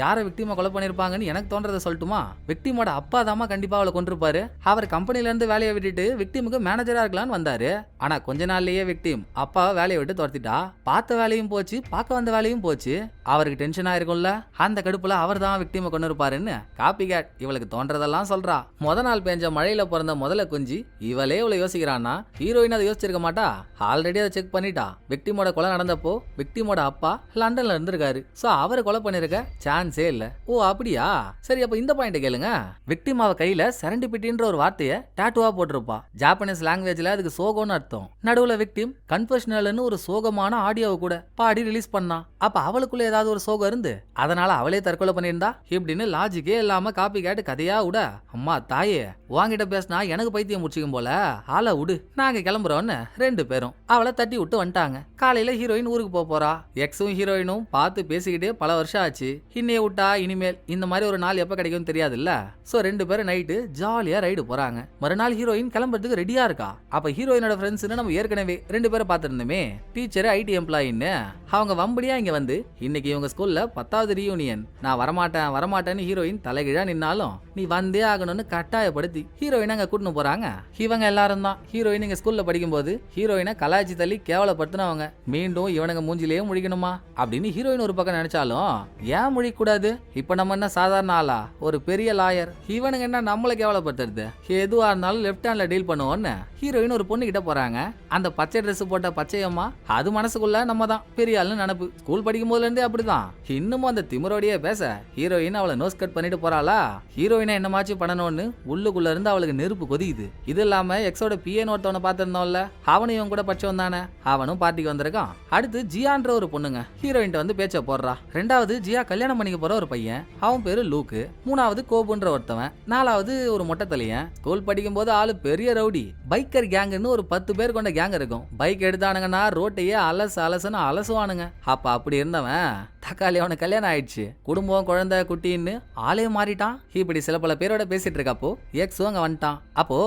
யாரை விக்டிமா கொலை பண்ணிருப்பாங்கன்னு எனக்கு தோன்றதை சொல்லட்டுமா? விக்டிமோட அப்பா தாமா கண்டிப்பா அவளை கொண்டிருப்பாரு. அவர் கம்பெனில இருந்து வேலையை விட்டுட்டு விக்டிமுக்கு மேனேஜரா இருக்கலாம்னு வந்தாரு. ஆனா கொஞ்ச நாள்லயே விக்டிம் அப்பாவை வேலையை விட்டு துரத்திட்டா. பார்த்த வேலையும் போச்சு, பார்க்க வந்த வேலையும் போச்சு. அவருக்கு டென்ஷன் ஆயிருக்கும்ல, அந்த கடுப்புல அவர் தான் விக்டிமை கொண்டு இருப்பாருன்னு காப்பி கேட் இவளுக்கு தோன்றதெல்லாம் சொல்றா. முத நாள் பெஞ்ச மழையில பிறந்த முதல்ல குஞ்சு இவளே இவ்வளவு யோசிக்கிறான்னா ஹீரோயின் அதை யோசிச்சிருக்க மாட்டா. ஆல்ரெடி அதை செக் பண்ணிட்டா. விக்டிமோட கொலை நடந்தப்போ விக்டிமோட அப்பா லண்டன்ல இருந்திருக்காரு. சோ அவரை கொலை பண்ணிருக்க சான்ஸே இல்ல. ஓ அப்படியா? சரி அப்ப இந்த பாயிண்ட் கேளுங்க. விக்டிம் அவ கையில செரண்டிபிட்டின்ற ஒரு வார்த்தையை டாட்டூவா போட்டிருப்பா. ஜாப்பனீஸ் லாங்குவேஜ்ல அதுக்கு சோகம்னு அர்த்தம். நடுவுல விக்டிம் கன்ஃபெஷனல்னு ஒரு சோகமான ஆடியோவை கூட பாடி ரிலீஸ் பண்ணா. அப்ப அவளுக்குள்ள ஏதாவது ஒரு சோகம் இருந்து அதனால அவளே தற்கொலை பண்ணியிருந்தா இப்படின்னு லாஜிக்கே இல்லாம காப்பி கேட்டு கதையா விட. அம்மா தாயே, வாங்கிட்ட பேசினா எனக்கு பைத்தியம் முடிச்சிக்கும் போல, ஆளை விடு நாங்க கிளம்புறோன்னு 2 பேரும் அவளை தட்டி விட்டு வந்துட்டாங்க. காலையில ஹீரோயின் ஊருக்கு போறா. எக்ஸும் ஹீரோயினும் பார்த்து பேசிக்கிட்டே பல வருஷம் ஆச்சு. இன்னைய விட்டா இனிமேல் இந்த மாதிரி ஒரு நாள் எப்ப கிடைக்கும் தெரியாதுல்ல. சோ 2 பேரும் நைட்டு ஜாலியா ரைடு போறாங்க. மறுநாள் ஹீரோயின் கிளம்புறதுக்கு ரெடியா இருக்கா. அப்ப ஹீரோயினோட ஃப்ரெண்ட்ஸ்னு நம்ம ஏற்கனவே 2 பேரை பார்த்திருந்தோமே, டீச்சர் ஐடி எம்ப்ளாயின்னு. அவங்க வம்படியா இங்க வந்து இன்னைக்கு இவங்க ஸ்கூல்ல 10வது ரீயூனியன், நான் வரமாட்டேன்னு ஹீரோயின் தலைகீழா நின்னாலும் நீ வந்தே ஆகணும்னு கட்டாயப்படுத்தி ஹீரோயின் அங்க கூட்டின்னு போறாங்க. இவங்க எல்லாரும் தான் ஹீரோயின் இங்க ஸ்கூல்ல படிக்கும்போது ஹீரோயினை கலாய்ச்சி தள்ளி கேவலப்படுத்தினவங்க. மீண்டும் இவனுங்க மூஞ்சிலேயே முழிக்கணுமா அப்படின்னு ஹீரோயின் ஒரு பக்கம் நினைச்சாலும் ஏன் முழிக்க கூடாது? இப்ப நம்ம என்ன சாதாரண ஆளா? ஒரு பெரிய லாயர். இவனுங்க என்ன நம்மளை கேவலப்படுத்துறது? எதுவா இருந்தாலும் லெஃப்ட் ஹேண்ட்ல டீல் பண்ணுவோன்னு ஹீரோயின் ஒரு பொண்ணு கிட்ட போறாங்க. அந்த பச்சை ட்ரெஸ் போட்ட பச்சையம்மா அது மனசுக்குள்ள நம்ம தான் பெரிய ஆளுன்னு நினைப்பு. ஸ்கூல் படிக்கும் போதுல இருந்தே அப்படிதான். இன்னமும் அந்த திமிரோடையே பேச ஹீரோயின் அவளை நோஸ் கட் பண்ணிட்டு போறாளா. ஹீரோயினை என்னமாச்சும் பண்ணணும்னு உள்ளுக்குள்ள இருந்து அவளுக்கு நெருப்பு கொதிக்குது. இது இல்லாம எக்ஸோட பிஏன்னு ஒருத்தவனை பார்த்திருந்தோம்ல, அவனும் இவன் கூட படிச்சவன் தானே, அவனும் பார்ட்டிக்கு வந்திருக்கான். அடுத்து ஜியான்ற ஒரு பொண்ணுங்க ஹீரோயின் வந்து பேச்ச போடுறா. 2வது ஜியா கல்யாணம் பண்ணிக்க போற ஒரு பையன், அவன் பேரு லூக்கு. 3வது கோபுன்ற ஒருத்தவன். 4வது ஒரு மொட்டை தலையன். ஸ்கூல் படிக்கும் போது ஆளு பெரிய ரவுடி. பைக்கர் கேங்குன்னு ஒரு 10 பேர் கொண்ட கேங் இருக்கும். பைக் எடுத்தானுங்கன்னா ரோட்டையே அலசுன்னு அலசுவானுங்க. அப்ப அப்படி இருந்தவன் தக்காளி அவனுக்கு கல்யாணம் ஆயிடுச்சு. குடும்பம் குழந்தை குட்டின்னு ஆளே மாறிட்டான். இப்படி சில பல பேரோட பேசிட்டு இருக்கப்போ எக்ஸும் அங்க வந்துட்டான். அப்போ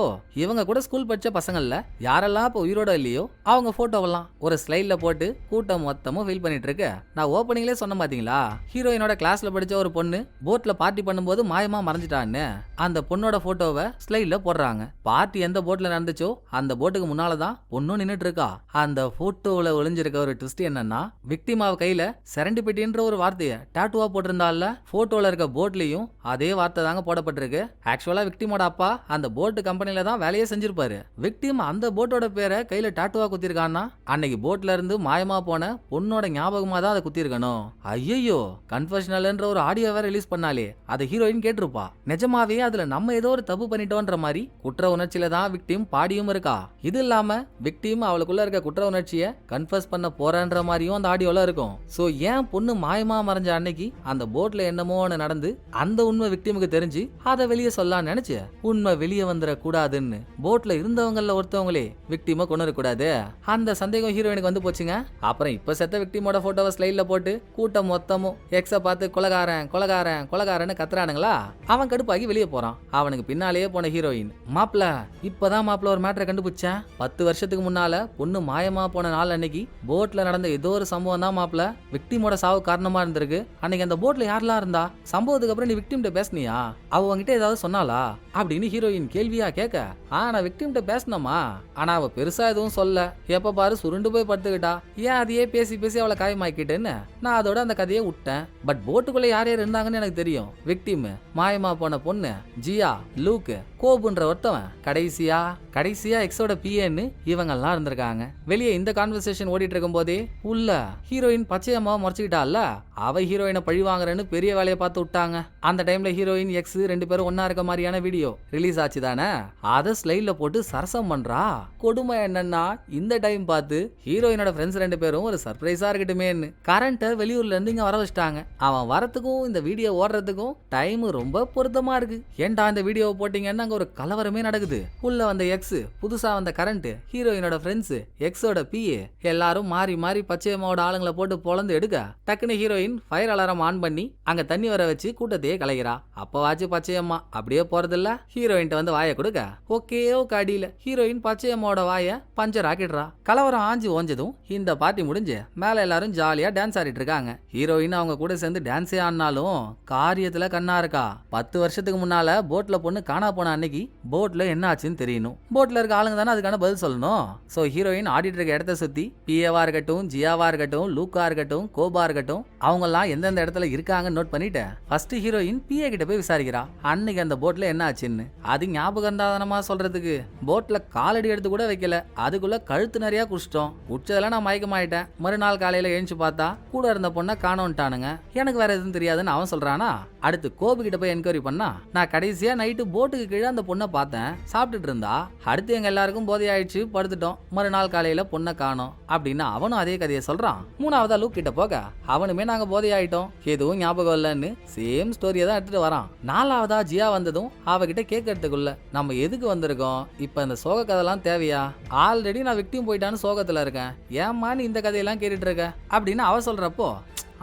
இவங்க கூட ஸ்கூல் படிச்ச பசங்கள்ல யாரெல்லாம் இப்போ உயிரோட இல்லையோ அவங்க போட்டோவெல்லாம் ஒரு ஸ்லைட்ல போட்டு கூட்டம் மொத்தமும் ஃபீல் பண்ணிட்டு இருக்கு. நான் ஓப்பனிங்லேயே சொன்ன பாத்தீங்களா, ஹீரோயினோட கிளாஸ்ல படிச்ச ஒரு பொண்ணு போட்ல பார்ட்டி பண்ணும்போது மாயமா மறைஞ்சிட்டான்னு. அந்த பொண்ணோட போட்டோவை ஸ்லைட்ல போடுறாங்க. பார்ட்டி எந்த போட்ல நடந்துச்சோ அந்த போட்டுக்கு முன்னாலதான் பொண்ணும் நின்னுட்டு இருக்கா. அந்த போட்டோல ஒளிஞ்சிருக்க ஒரு ட்விஸ்ட் என்னன்னா, விக்டிமாவ கையில செரண்டிபிட்டி ஒரு வார்த்தையை டாட்டூவா போட்டிருந்தால போட்டோல இருக்க போட்லயும் அதே வார்த்தை தாங்க போடப்பட்டிருக்கு. ஆக்சுவலா விக்டிமோட அப்பா அந்த போட் கம்பெனில தான் வேலையே செஞ்சிருப்பாரு. விக்டிம் அந்த போட்டோட பேரை கையில டாட்டூவா குத்திருக்கான்னா அன்னைக்கு போட்ல இருந்து மாயமா போன பொண்ணோட ஞாபகமா தான் அதை குத்திருக்கணும். ஐயோ, கன்ஃபெஷனல்ன்ற ஒரு ஆடியோ வேற ரிலீஸ் பண்ணாலே அதை ஹீரோயின் கேட்டிருப்பா. நிஜமாவே அதுல நம்ம ஏதோ ஒரு தப்பு பண்ணிட்டோன்ற மாதிரி குற்ற உணர்ச்சியில தான் விக்டிம் பாடியும் இருக்கா. இது இல்லாம விக்டிம் அவளுக்குள்ள இருக்க குற்ற உணர்ச்சியை கன்ஃபஸ் பண்ண போறன்ற மாதிரியும் அந்த ஆடியோல இருக்கும். சோ ஏன் பொண்ணு மாயமா மறைஞ்ச அன்னைக்கு அந்த போட்ல என்னமோ நடந்து அந்த உண்மை விக்டிமுக்கு தெரிஞ்சு அதை வெளியே சொல்லலாம்னு நினைச்சு உண்மை வெளியே வந்துட கூடாதுன்னு போட்ல இருந்தவங்கள ஒருத்தவங்களே விக்டிமை கொண்டு கூடாது அந்த சந்தேகம் ஹீரோயினுக்கு வந்து போச்சுங்க. அப்புறம் இப்ப செத்த விக்டிமோட போட்டோவை ஸ்லைட்ல போட்டு கூட்டம் மொத்தமும் எக்ஸ பார்த்து கொலகாரன்னு கத்துறானுங்களா. அவன் கடுப்பாகி வெளியே போறான். அவனுக்கு பின்னாலேயே போன ஹீரோயின், மாப்ள இப்பதான் மாப்ள ஒரு மேட்டரை கண்டுபிடிச்சேன். 10 வருஷத்துக்கு முன்னால பொண்ணு மாயமா போன நாள் அன்னைக்கு போட்ல நடந்த ஏதோ ஒரு சம்பவம் தான் மாப்ள விக்டிமோட சாவு காரணமா இருந்திருக்கு. அன்னைக்கு அந்த போட்ல யாரெல்லாம் இருந்தா? சம்பவத்துக்கு அப்புறம் நீ விக்டிம்ட்ட பேசுனியா? அவங்கிட்ட ஏதாவது சொன்னாலா அப்படின்னு ஹீரோயின் கேள்வியா கேட்க, நான் விக்டிம்ட்ட பேசினமா, ஆனா அவ பெருசா எதுவும் சொல்ல, எப்ப பாரு சுருண்டு போய் படுத்துக்கிட்டா, ஏன் அதையே பேசி அவளை காயமாக்கிட்டேன்னு நான் அதோட அந்த கதையை விட்டேன். பட் போட்டுக்குள்ள யார் யார் இருந்தாங்கன்னு எனக்கு தெரியும். விக்டிம் மாயமா போன பொண்ணு ஜியா, லூக், கோபுன்ற ஒருத்தவன், கடைசியா எக்ஸோட பிஏன்னு இவங்கெல்லாம் இருந்திருக்காங்க. வெளியே இந்த கான்வர்சேஷன் ஓடிட்டு இருக்கும் போதே உள்ள ஹீரோயின் பச்சையம்மாவை முறைச்சிக்கிட்டால, அவ ஹீரோயினை பழி வாங்குறேன்னு பெரிய வேலையை பார்த்து விட்டாங்க. அந்த டைம்ல ஹீரோயின் எக்ஸ் 2 பேரும் ஒன்னா இருக்க மாதிரியான வீடியோ ரிலீஸ் ஆச்சு தானே, அதை ஸ்லைட்ல போட்டு சரசம் பண்றா. கொடுமை என்னன்னா இந்த டைம் பார்த்து ஹீரோயினோட ஃப்ரெண்ட்ஸ் 2 பேரும் ஒரு சர்ப்ரைஸா இருக்கட்டுமேன்னு கரண்ட்டை வெளியூர்ல இருந்து இங்க வர வச்சிட்டாங்க. அவன் வரத்துக்கும் இந்த வீடியோ ஓடுறதுக்கும் டைம் ரொம்ப பொருத்தமா இருக்கு. ஏன்டா இந்த வீடியோவை போட்டீங்கன்னா அங்க ஒரு கலவரமே நடக்குது. உள்ள வந்த எக்ஸ், புதுசா வந்த கரண்ட், ஹீரோயினோட ஃப்ரெண்ட்ஸ், எக்ஸோட பிஏ எல்லாரும் மாறி மாறி பச்சையம்மாவோட ஆளுங்களை போட்டு பொழந்து எடுக்க டக்குன்னு ஹீரோயின் ஃபயர் அலாரம் ஆன் பண்ணி அங்க தண்ணி வர வச்சு கூட்டத்தையே கலைகிறா. அப்பவாச்சு பச்சையம்மா அப்படியே போறதில்ல, ஹீரோயின் வந்து வாயை கொடுக்க ஓகே அடியில ஹீரோயின் பச்சையம்மாவோட வாயை பஞ்சர் ஆக்கிடுறா. கலவரம் ஆஞ்சு ஓஞ்சதும் இந்த பார்ட்டி முடிஞ்சு மேல எல்லாரும் ஜாலியா டான்ஸ் ஆடிட்டு இருக்காங்க. ஹீரோயின் அவங்க கூட சேர்ந்து டான்ஸே ஆடினாலும் காரியத்துல கண்ணா இருக்கா. 10 வருஷத்துக்கு முன்னால போட்ல பொண்ணு காணா போன அன்னைக்கு போட்ல என்ன ஆச்சுன்னு தெரியணும். போட்ல இருக்க ஆளுங்க தானே அதுக்கான பதில் சொல்லணும். சோ ஹீரோயின் ஆடிட்டு இருக்க இடத்த சுத்தி பிஏவா இருக்கட்டும், ஜியாவா இருக்கட்டும், லூக்கா இருக்கட்டும், கோபா இருக்கட்டும், அவங்க எல்லாம் எந்தெந்த இடத்துல இருக்காங்கன்னு நோட் பண்ணிட்டு ஃபர்ஸ்ட் ஹீரோயின் பிஏ கிட்ட போய் விசாரிக்கிறா அன்னைக்கு அந்த போட்ல என்ன ஆச்சுன்னு. அது ஞாபகம் தானமா சொல்றதுக்கு, போட்ல காலடி எடுத்து கூட வைக்கல, அதுக்குள்ள கழுத்து நிறைய குடிச்சிட்டோம். குடிச்சதெல்லாம் நான் மயக்கமாயிட்டேன். மறுநாள் காலையில எழுந்து பார்த்தா கூட இருந்த பொண்ணை காணோன்ட்டானுங்க. எனக்கு வேற எதுவும் தெரியாதுன்னு அவன் சொல்றானா. அடுத்து கோபு கிட்ட போய் என்கொயரி பண்ணா, நான் கடைசியா நைட்டு போட்டுக்கு கீழே அந்த பொண்ணை பார்த்தேன், சாப்பிட்டுட்டு இருந்தா. அடுத்து எங்க எல்லாருக்கும் போதை ஆயிடுச்சு, படுத்துட்டோம். மறுநாள் காலையில பொண்ணை காணோம் அப்படின்னு அவனும் அதே கதையை சொல்றான். மூணாவதா லூக் கிட்ட போக அவனுமே நாங்க போதை ஆயிட்டோம், எதுவும் ஞாபகம் இல்லைன்னு சேம் ஸ்டோரியை தான் எடுத்துட்டு வரான். நாலாவதா ஜியா வந்ததும் அவகிட்ட கேட்கறதுக்குள்ள நம்ம எதுக்கு வந்திருக்கோம், இப்ப இந்த சோக கதைலாம் தேவையா, ஆல்ரெடி நான் விக்டிம் போயிட்டான்னு சோகத்துல இருக்கேன், ஏம்மா நீ இந்த கதையெல்லாம் கேட்டுட்டு இருக்க அப்படின்னு அவ சொல்றப்போ,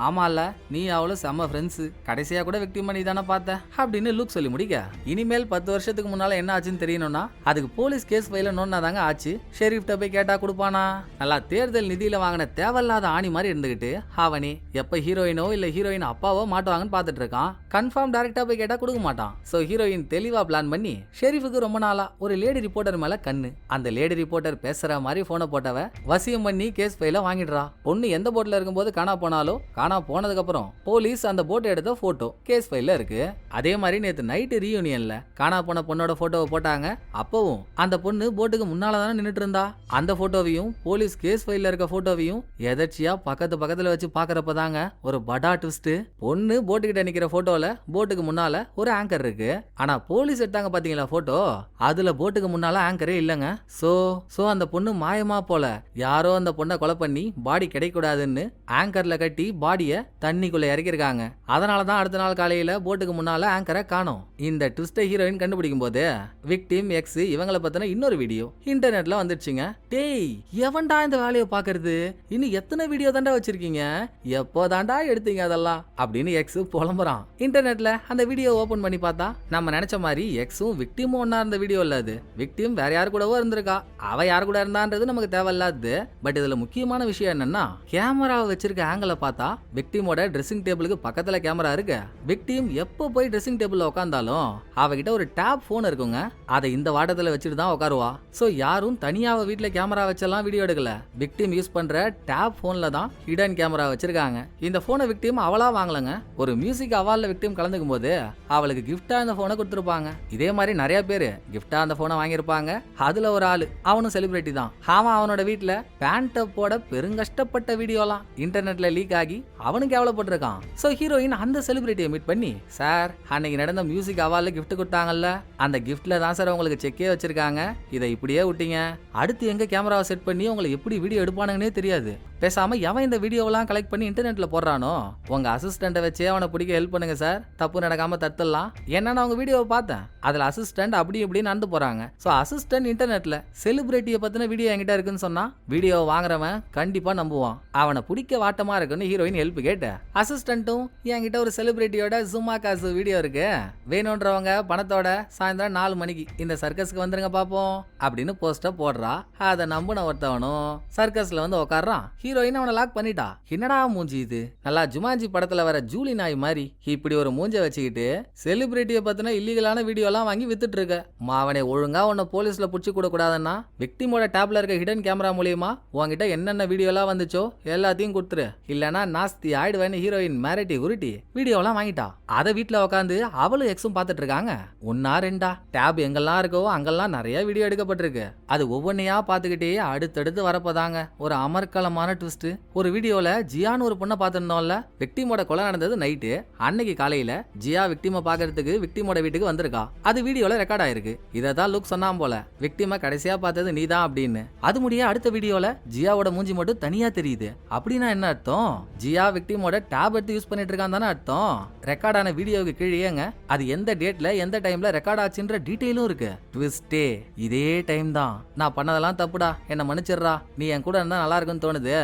ஆமால நீ அவளும் செம்ம ஃப்ரெண்ட்ஸு, கடைசியா கூட விக்டிம் பண்ணி தானே பார்த்த அப்படின்னு லூக் சொல்லி முடிக்க, இனிமேல் 10 வருஷத்துக்கு முன்னால என்ன ஆச்சுன்னு தெரியணும்னா அதுக்கு போலீஸ் கேஸ் ஃபைல நோன்னா தாங்க ஆச்சு. ஷெரீஃப்ட்ட போய் கேட்டா கொடுப்பானா. நல்லா தேர்தல் நிதியில வாங்கின தேவையில்லாத ஆணி மாதிரி இருந்துகிட்டு அவனே எப்ப ஹீரோயினோ இல்ல ஹீரோயின் அப்பாவோ மாட்டுவாங்கன்னு பார்த்துட்டு இருக்கான். கன்ஃபார்ம் டைரக்டா போய் கேட்டா கொடுக்க மாட்டான். சோ ஹீரோயின் தெளிவா பிளான் பண்ணி ஷெரீஃபுக்கு ரொம்ப நாளா ஒரு லேடி ரிப்போர்ட்டர் மேல கண்ணு. அந்த லேடி ரிப்போர்ட்டர் பேசுற மாதிரி போனை போட்டவ வசியம் பண்ணி கேஸ் ஃபைல வாங்கிடுறா. பொண்ணு எந்த போட்ல இருக்கும்போது காணா போனாலோ காணா போனதுக்கு அப்புறம் போலீஸ் அந்த போட்டோ எடுத்த போட்டோ கேஸ் ஃபைல்ல இருக்கு. அதே மாதிரி நேத்து நைட் ரீயூனியன்ல காணா போன பொண்ணோட போட்டோவை போட்டாங்க. அப்பவும் அந்த பொண்ணு போட்டுக்கு முன்னால தானே நின்னுட்டு இருந்தா. அந்த போட்டோவையும் போலீஸ் கேஸ் ஃபைல்ல இருக்க போட்டோவையும் எதர்ச்சியா பக்கத்துல வச்சு பாக்குறப்பதாங்க ஒரு படா ட்விஸ்ட். பொண்ணு போட்டுக்கிட்ட நிக்கிற போட்டோல போட்டுக்கு முன்னால ஒரு ஆங்கர் இருக்கு. ஆனா போலீஸ் எடுத்தாங்க பாத்தீங்களா போட்டோ, அதுல போட்டுக்கு முன்னால ஆங்கரே இல்லங்க. சோ அந்த பொண்ணு மாயமா போல யாரோ அந்த பொண்ணை கொலை பண்ணி பாடி கிடைக்கூடாதுன்னு ஆங்கர்ல கட்டி பாடிய தண்ணிக்குள்ள இறக்கிருக்காங்க. அதனாலதான் அடுத்த நாள் காலையில போட்டுக்கு முன்னால ஆங்கரை காணோம். இந்த ட்விஸ்டை ஹீரோயின் கண்டுபிடிக்கும் போது விக்டிம் எக்ஸ் இவங்களை பத்தின இன்னொரு வீடியோ இன்டர்நெட்ல வந்துடுச்சுங்க. டேய் எவன்டா இந்த வேலையை பாக்குறது, இன்னும் எத்தனை வீடியோ தாண்டா வச்சிருக்கீங்க, எப்போதாண்டா எடுத்தீங்க அதெல்லாம் அப்படின்னு எக்ஸ் புலம்புறான். இன்டர்நெட்ல அந்த வீடியோ ஓபன் பண்ணி பார்த்தா நம்ம நினைச்ச மாதிரி எக்ஸும் விக்டிமும் ஒன்னா இருந்த வீடியோ இல்ல. அது விக்டிம் வேற யாரு கூடவோ இருந்திருக்கா. அவ யாரு கூட இருந்தான்றது நமக்கு தேவையில்லாது. பட் இதுல முக்கியமான விஷயம் என்னன்னா கேமராவை வச்சிருக்க ஆங்கிளை பார்த்தா விக்டிமோட ட்ரெஸ்ஸிங் டேபிளுக்கு பக்கத்துல கேமரா இருக்கு. விக்டிம் எப்போ போய் ட்ரெஸ்ஸிங் டேபிள்ல உட்கார்ந்தாலும் அவகிட்ட ஒரு டேப் போன் இருக்குங்க. அதை இந்த வாட்டத்துல வச்சுட்டு தான் உட்காருவா. சோ யாரும் தனியாவ வீட்டுல கேமரா வச்செல்லாம் வீடியோ எடுக்கல. விக்டிம் யூஸ் பண்ற டேப் போன்ல தான் ஹிடன் கேமரா வச்சிருக்காங்க. இந்த போனை விக்டிம் அவளா வாங்கலங்க. ஒரு மியூசிக் அவார்ட்ல விக்டிம் கலந்துக்கும் போது அவளுக்கு கிஃப்டா இந்த போனை கொடுத்துருப்பாங்க. இதே மாதிரி நிறைய பேரு கிஃப்டா அந்த போனை வாங்கியிருப்பாங்க. அதுல ஒரு ஆளு அவனும் செலிபிரிட்டி தான். அவனோட வீட்டுல பேண்டப்போட பெருங்கஷ்டப்பட்ட வீடியோலாம் இன்டர்நெட்ல லீக் ஆகி அவனுக்கு கேவலப்பட்டிருக்கான். சோ ஹீரோயின் அந்த செலிபிரிட்டியை மீட் பண்ணி, சார் அன்னைக்கு நடந்த மியூசிக் அவார்ட்ல கிஃப்ட் கொடுத்தாங்கல்ல, அந்த கிஃப்ட்ல தான் சார் உங்களுக்கு செக்கே வச்சிருக்காங்க, இதை இப்படியே விட்டீங்க, அடுத்து எங்க கேமராவை செட் பண்ணி உங்களை எப்படி வீடியோ எடுப்பானுங்கன்னே தெரியாது, பேசாம எவன் இந்த வீடியோவெல்லாம் கலெக்ட் பண்ணி இன்டர்நெட்ல போடுறானோ உங்க அசிஸ்டண்ட்டை வச்சே அவனை பிடிக்க ஹெல்ப் பண்ணுங்க சார், தப்பு நடக்காம தடுத்துடலாம். ஏன்னா நான் உங்க வீடியோவை பார்த்தேன், அதுல அசிஸ்டன்ட் அப்படி இப்படி நடந்து போறாங்க. சோ அசிஸ்டன்ட் இன்டர்நெட்ல செலிபிரிட்டியை பத்தின வீடியோ என்கிட்ட இருக்குன்னு சொன்னா வீடியோ வாங்குறவன் கண்டிப்பா நம்புவான். அவனை பிடிக்க வாட்டமா இருக்குன்னு ஹீரோயின் ஹெல்ப் கேட்ட அசிஸ்டன்ட்டும் என்கிட்ட ஒரு செலிபிரிட்டியோட சும்மா காசு வீடியோ இருக்கு, வேணும்ன்றவங்க பணத்தோட சாயந்தரம் 4 மணிக்கு இந்த சர்க்கஸ்க்கு வந்துருங்க பாப்போம் அப்படின்னு போஸ்டர் போடுறா. அதை நம்புன ஒருத்தவனும் சர்க்கஸ்ல வந்து உட்கார்றான். ஹீரோயின் அவனை லாக் பண்ணிட்டா. என்னடா மூஞ்சி இது, நல்லா ஜுமான்ஜி படத்துல வர ஜூலி நாய் மாதிரி இப்படி ஒரு மூஞ்ச வச்சுக்கிட்டு செலிபிரிட்டியை பத்தின இல்லீகலான வீடியோ எல்லாம் வாங்கி வித்துட்டு இருக்க. மாவனே ஒழுங்கா உன்னை போலீஸ்ல புடிச்சு கூட கூடாதுன்னா விக்டிமோட டேப்ல இருக்க ஹிடன் கேமரா மூலியமா உன்கிட்ட என்னென்ன வீடியோ எல்லாம் வந்துச்சோ எல்லாத்தையும் கொடுத்துரு, இல்லனா நாஸ்தி நாஸ்தி ஆயிடுவேன்னு ஹீரோயின் மிரட்டி உருட்டி வீடியோலாம் வாங்கிட்டா. அதை வீட்டுல உட்காந்து அவளும் எக்ஸும் பாத்துட்டு இருக்காங்க. ஒன்னா ரெண்டா டேப் எங்கெல்லாம் இருக்கோ அங்கெல்லாம் நிறைய வீடியோ எடுக்கப்பட்டிருக்கு. அது ஒவ்வொன்னையா பாத்துக்கிட்டே அடுத்தடுத்து வரப்போதாங்க ஒரு அமர்க்கலமான ட்விஸ்ட். ஒரு வீடியோல ஜியான்னு ஒரு பொண்ணை பாத்துருந்தோம்ல, விக்டிமோட கொலை நடந்தது நைட்டு. அன்னைக்கு காலையில ஜியா விக்டிமை பாக்குறதுக்கு விக்டிமோட வீட்டுக்கு வந்திருக்கா. அது வீடியோல ரெக்கார்ட் ஆயிருக்கு. இததான் லுக் சொன்னான் போல, விக்டிமை கடைசியா பார்த்தது நீதான் அப்படின்னு. அது முடிய அடுத்த வீடியோல ஜியாவோட மூஞ்சி மட்டும் தனியா தெரியுது. அப்படின்னா என்ன அர்த்தம்? ஜியா விக்டிமோட டேப் எடுத்து யூஸ் பண்ணிட்டு இருக்கான் தானே அர்த்தம். ரெக்கார்ட் ஆன வீடியோவுக்கு கீழேங்க அது எந்த டேட்ல எந்த டைம்ல ரெக்கார்ட் ஆச்சுன்ற டீடைலும் இருக்கு. ட்விஸ்டே இதே டைம் தான். நான் பண்ணதெல்லாம் தப்புடா, என்ன மன்னிச்சிடுறா, நீ என் கூட இருந்தா நல்லா இருக்குன்னு தோணுது,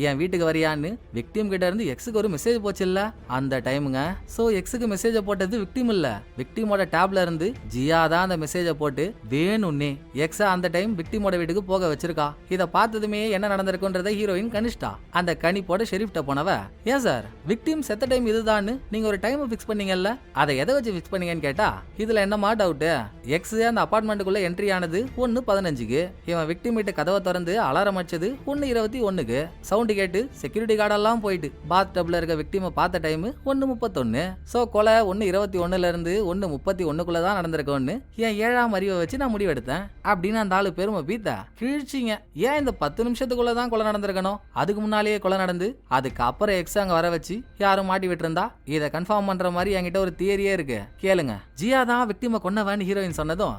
என் வீட்டுக்கு வரியான்னு விக்டிம் கிட்ட இருந்து எக்ஸுக்கு ஒரு மெசேஜ் போச்சு இல்ல, அந்த டைமுங்க. சோ எக்ஸுக்கு மெசேஜ போட்டது விக்டிம் இல்ல, விக்டிமோட டேப்ல இருந்து ஜியா தான் அந்த மெசேஜ போட்டு வேணும்னே எக்ஸ அந்த டைம் விக்டிமோட வீட்டுக்கு போக வச்சிருக்கா. இத பார்த்ததுமே என்ன நடந்திருக்குன்றதை ஹீரோயின் கணிஷ்டா. அந்த கணிப்போட ஷெரீஃப்ட்ட போனவ, ஏன் சார் விக்டிம் செத்த டைம் இதுதான்னு நீங்க ஒரு டைம் ஃபிக்ஸ் பண்ணீங்கல்ல, அதை எதை வச்சு ஃபிக்ஸ் பண்ணீங்கன்னு கேட்டா, இதுல என்னமா டவுட், எக்ஸ் அந்த அபார்ட்மெண்ட்டுக்குள்ள என்ட்ரி ஆனது 1:15க்கு, இவன் விக்டிம் வீட்டு கதவை திறந்து அலாரம் அடிச்சது 1:21க்கு, சவுண்ட் கேட்டு செக்யூரிட்டி கார்டெல்லாம் போயிட்டு பாத் டப்ல இருக்க விக்டிமை பார்த்த டைம் 1:31. சோ கொலை 1:21ல இருந்து 1:31க்குள்ள தான் நடந்திருக்கும்னு என் 7ஆம் அறிவை வச்சு நான் முடிவெடுத்தேன் அப்படின்னு அந்த ஆளு பெருமை பீத்தா கிழிச்சிங்க. ஏன் இந்த 10 நிமிஷத்துக்குள்ள தான் கொலை நடந்திருக்கணும், அதுக்கு முன்னாலேயே கொலை நடந்து அதுக்கு அப்புறம் எக்ஸ் அங்க வர வச்சு யாரும் மாட்டி விட்டுருந்தா? இதை கன்ஃபார்ம் பண்ற மாதிரி என்கிட்ட ஒரு தியரியே இருக்கு, கேளுங்க. ஜியா தான் விக்டிமை கொன்னவன்னு ஹீரோயின் சொன்னதும்,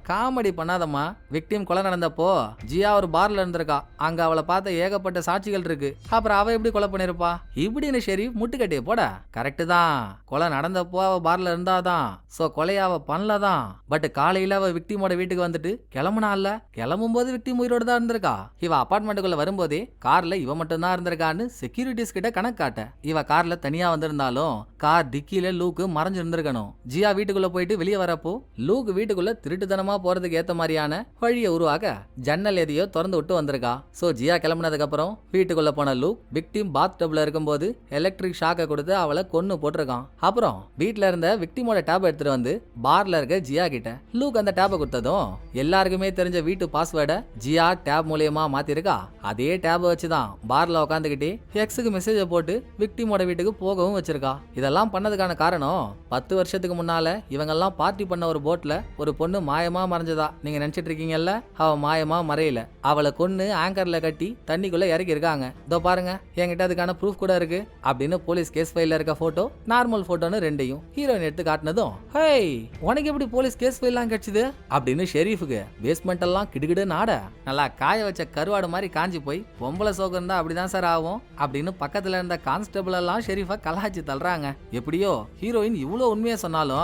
காமெடி பண்ணாதம்மா, விக்டிம் கொலை நடந்தப்போ ஜியா ஒரு பார்ல இருந்திருக்கா, அங்க அவளை பார்த்த ஏகப்பட்ட சாட்சிகள் இருக்கு, அப்புறம் அவ எப்படி கொலை பண்ணிருப்பா இப்படின்னு ஷெரீஃப் முட்டுக்கட்டிய போட. கரெக்ட் தான், கொலை நடந்தப்போ அவ பார்ல இருந்தாதான், சோ கொலைய அவ பண்ணலதான். பட் காலையில அவ விக்டிமோட வீட்டுக்கு வந்துட்டு கிளம்புனால, கிளம்பும் போது விக்டிம் உயிரோட தான் இருந்திருக்கா. இவ அபார்ட்மெண்ட்டுக்குள்ள வரும்போதே கார்ல இவ மட்டும் தான் இருந்திருக்கான்னு செக்யூரிட்டிஸ் கிட்ட கணக்கு காட்ட. இவ கார்ல தனியா வந்திருந்தாலும் கார் டிக்கில லூக்கு மறைஞ்சு இருந்திருக்கணும். ஜியா வீட்டுக்குள்ள போயிட்டு வெளியே வரப்போ லூக் வீட்டுக்குள்ள திருட்டுத்தனமா போறதுக்கு ஏத்த மாதிரியான வழியை உருவாக ஜன்னல் எதையோ திறந்து விட்டு வந்திருக்கா. சோ ஜியா கிளம்பினதுக்கு அப்புறம் வீட்டுக்குள்ள போன லூக் விக்டிம் பாத் டப்ல இருக்கும்போது எலக்ட்ரிக் ஷாக்கை கொடுத்து அவளை கொன்னு போட்டிருக்கான். அப்புறம் வீட்டுல இருந்த விக்டிமோட டேப் எடுத்துட்டு வந்து பார்ல இருக்க ஜியா கிட்ட லூக் அந்த டேபை கொடுத்ததும் எல்லாருக்குமே தெரிஞ்ச வீட்டு பாஸ்வேர்டை ஜியா டேப் மூலியமா மாத்திருக்கா. அதே டேபை வச்சுதான் பார்ல உட்காந்துக்கிட்டே எக்ஸுக்கு மெசேஜ போட்டு விக்டிமோட வீட்டுக்கு போகவும் வச்சிருக்கா. இதெல்லாம் பண்ணதுக்கான காரணம் 10 வருஷத்துக்கு முன்னால இவங்கெல்லாம் பார்ட்டி பண்ண ஒரு போட்ல ஒரு பொண்ணு மாயமா மறைஞ்சதா நீங்க நினைச்சிட்டு இருக்கீங்கல்ல, அவ மாயமா மறையல, அவளை கொன்னு ஆங்கர்ல கட்டி தண்ணிக்குள்ள இறக்கி இருக்காங்க. இதோ பாருங்க, என்கிட்ட அதுக்கான ப்ரூஃப் கூட இருக்கு அப்படின்னு போலீஸ் கேஸ் ஃபைல்ல இருக்க போட்டோ நார்மல் போட்டோன்னு ரெண்டையும் ஹீரோயின் எடுத்து காட்டினதும், ஹேய் உனக்கு எப்படி போலீஸ் கேஸ் ஃபைல்லாம் கிடைச்சது அப்படின்னு ஷெரீஃபுக்கு பேஸ்மெண்ட் எல்லாம் கிடுகிடு நாட நல்லா காய வச்ச கருவாடு மாதிரி காஞ்சி போய் பொம்பளை சோகம் இருந்தா அப்படிதான் சார் ஆகும் அப்படின்னு பக்கத்துல இருந்த கான்ஸ்டபிள் எல்லாம் ஷெரீஃபை கலாச்சி தள்ளுறாங்க. எப்படியோ ஹீரோயின் இவ்வளவு உண்மையா சொன்னாலும்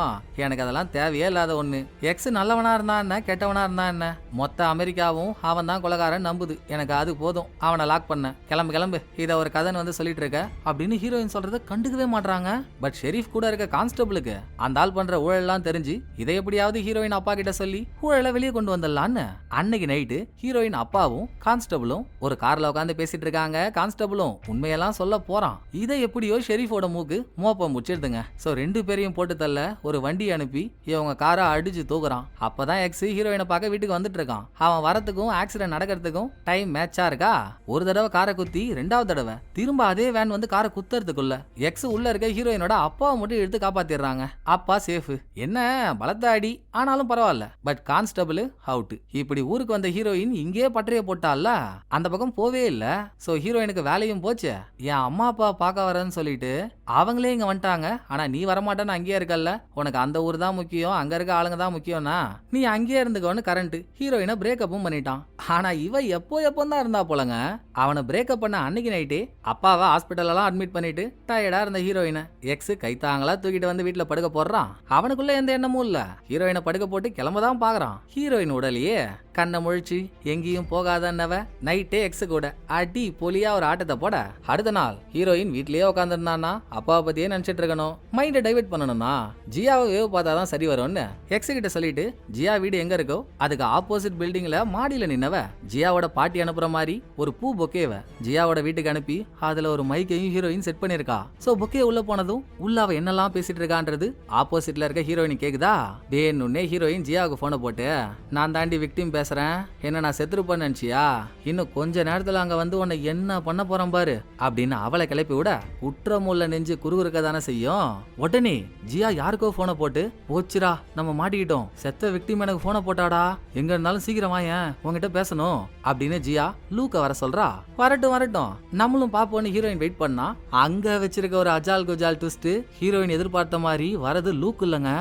எனக்கு அதெல்லாம் தேவையே இல்லாத ஒண்ணு. எக்ஸ் நல்லவனா இருந்தா என்ன கெட்டவனா இருந்தா என்ன, மொத்த அமெரிக்காவும் அவன் தான் கொலைகாரன் நம்புது, எனக்கு அது போதும், அவனை லாக் பண்ண, கிளம்பு கிளம்பு, இத ஒரு கதைன்னு வந்து சொல்லிட்டு இருக்க அப்படின்னு ஹீரோயின் சொல்றத கண்டுக்கவே மாட்டாங்க. பட் ஷெரீஃப் கூட இருக்க கான்ஸ்டபிளுக்கு அந்த ஆள் பண்ற ஊழல்லாம் தெரிஞ்சு இதை எப்படியாவது ஹீரோயின் அப்பா கிட்ட சொல்லி ஊழலை வெளியே கொண்டு வந்துடலான்னு அன்னைக்கு நைட்டு ஹீரோயின் அப்பாவும் கான்ஸ்டபிளும் ஒரு கார்ல உட்காந்து பேசிட்டு இருக்காங்க. கான்ஸ்டபிளும் உண்மையெல்லாம் சொல்ல போறான். இதை எப்படியோ ஷெரீஃபோட மூக்கு மோப்பம் முச்சிடுதுங்க. சோ 2 பேரையும் போட்டு தள்ள ஒரு வண்டி அனுப்பி இவங்க காரை அடிச்சு தூக்குறான். அப்பதான் எக்ஸ் ஹீரோயினை பார்க்க வீட்டுக்கு வந்துட்டு இருக்கான். அவன் வரத்துக்கும் ஆக்சிடென்ட் நடக்கிறதுக்கும் டைம் மேட்சா இருக்கா. ஒரு தடவை காரை குத்தி 2வது தடவை திரும்ப அதே வேன் வந்து காரை குத்துறதுக்குள்ள எக்ஸ் உள்ள இருக்க ஹீரோயினோட அப்பாவை மட்டும் எடுத்து காப்பாத்திடுறாங்க. அப்பா சேஃப். என்ன பலத்த அடி ஆனாலும் பரவாயில்ல, பட் கான்ஸ்டபிள் அவுட். இப்படி ஊருக்கு வந்த ஹீரோயின் இங்கே பட்டறைய போட்டால, அந்த பக்கம் போவே இல்ல. சோ ஹீரோயினுக்கு வேலையும் போச்சு. என் அம்மா அப்பா பார்க்க வரேன்னு சொல்லிட்டு அவங்களே இங்க வந்துட்டாங்க, ஆனா நீ வரமாட்டேன்னு அங்கேயே இருக்கல்ல, உனக்கு அந்த ஊர் தான் முக்கியம், அங்க இருக்க ஆளுங்க தான் முக்கியம்னா நீ அங்கேயே இருந்துக்கோன்னு கரண்ட் ஹீரோயினை பிரேக்கப்பும் பண்ணிட்டான். ஆனா இவ எப்போ தான் இருந்தா போலங்க. அவனை பிரேக்கப் பண்ண அன்னைக்கு நைட்டே அப்பாவை ஹாஸ்பிட்டல் எல்லாம் அட்மிட் பண்ணிட்டு டயர்டா இருந்த ஹீரோயினை எக்ஸ் கைத்தாங்களா தூக்கிட்டு வந்து வீட்டுல படுக்க போடுறான். அவனுக்குள்ள எந்த எண்ணமும் இல்ல, ஹீரோயினை படுக்க போட்டு கிளம்பதான் பாக்குறான். ஹீரோயின் உடலையே கண்ணை முழிச்சு எங்கேயும் போகாதன்னவ நைட்டே எக்ஸ் கூட அடி பொலியா ஒரு ஆட்டத்தை போட, அடுத்த நாள் ஹீரோயின் வீட்லயே உட்காந்துருந்தானா அப்பாவை பத்தியே நினைச்சிட்டு இருக்கணும். மைண்டை டைவர்ட் பண்ணணும்னா ஜியாவை வேவ் பார்த்தாதான் சரி வரும்னு எக்ஸ் கிட்ட சொல்லிட்டு ஜியா வீடு எங்க இருக்கோ அதுக்கு ஆப்போசிட் பில்டிங்ல மாடியில நின்னவ ஜியாவோட பாட்டி அனுப்புற மாதிரி ஒரு பூ பொக்கேவ ஜியாவோட வீட்டுக்கு அனுப்பி அதுல ஒரு மைக்கையும் ஹீரோயின் செட் பண்ணிருக்கா. சோ பொக்கே உள்ள போனதும் உள்ள அவ என்னெல்லாம் பேசிட்டு இருக்கான்றது ஆப்போசிட்ல இருக்க ஹீரோயின் கேக்குதா. வேணும்னே ஹீரோயின் ஜியாவுக்கு போனை போட்டு, நான் தாண்டி விக்டிம் பேசுறேன், என்ன நான் செத்துருப்பேன்னு நினைச்சியா? இன்னும் கொஞ்ச நேரத்துல அங்க வந்து உன்னை என்ன பண்ண போறேன் பாரு அப்படின்னு அவளை கிளப்பி விட குற்றமுள்ள நெஞ்சு குறுகுறுக்க தானே செய்யும். உடனே ஜியா யாருக்கோ போனை போட்டு, போச்சுரா நம்ம மாட்டிக்கிட்டோம், செத்த விக்டிம் எனக்கு போனை போட்டாடா, எங்க இருந்தாலும் சீக்கிரம் வாயேன் உங்ககிட்ட பேசணும் அப்படின்னு ஜியா லூக்க வர சொல்றா. வரட்டும் வரட்டும் நம்மளும் பாப்போன்னு ஹீரோயின் வெயிட் பண்ணா. அங்க வச்சிருக்க ஒரு அஜால் குஜால் ட்விஸ்ட், ஹீரோயின் எதிர்பார்த்த மாதிரி வரது லூக் இல்லங்க,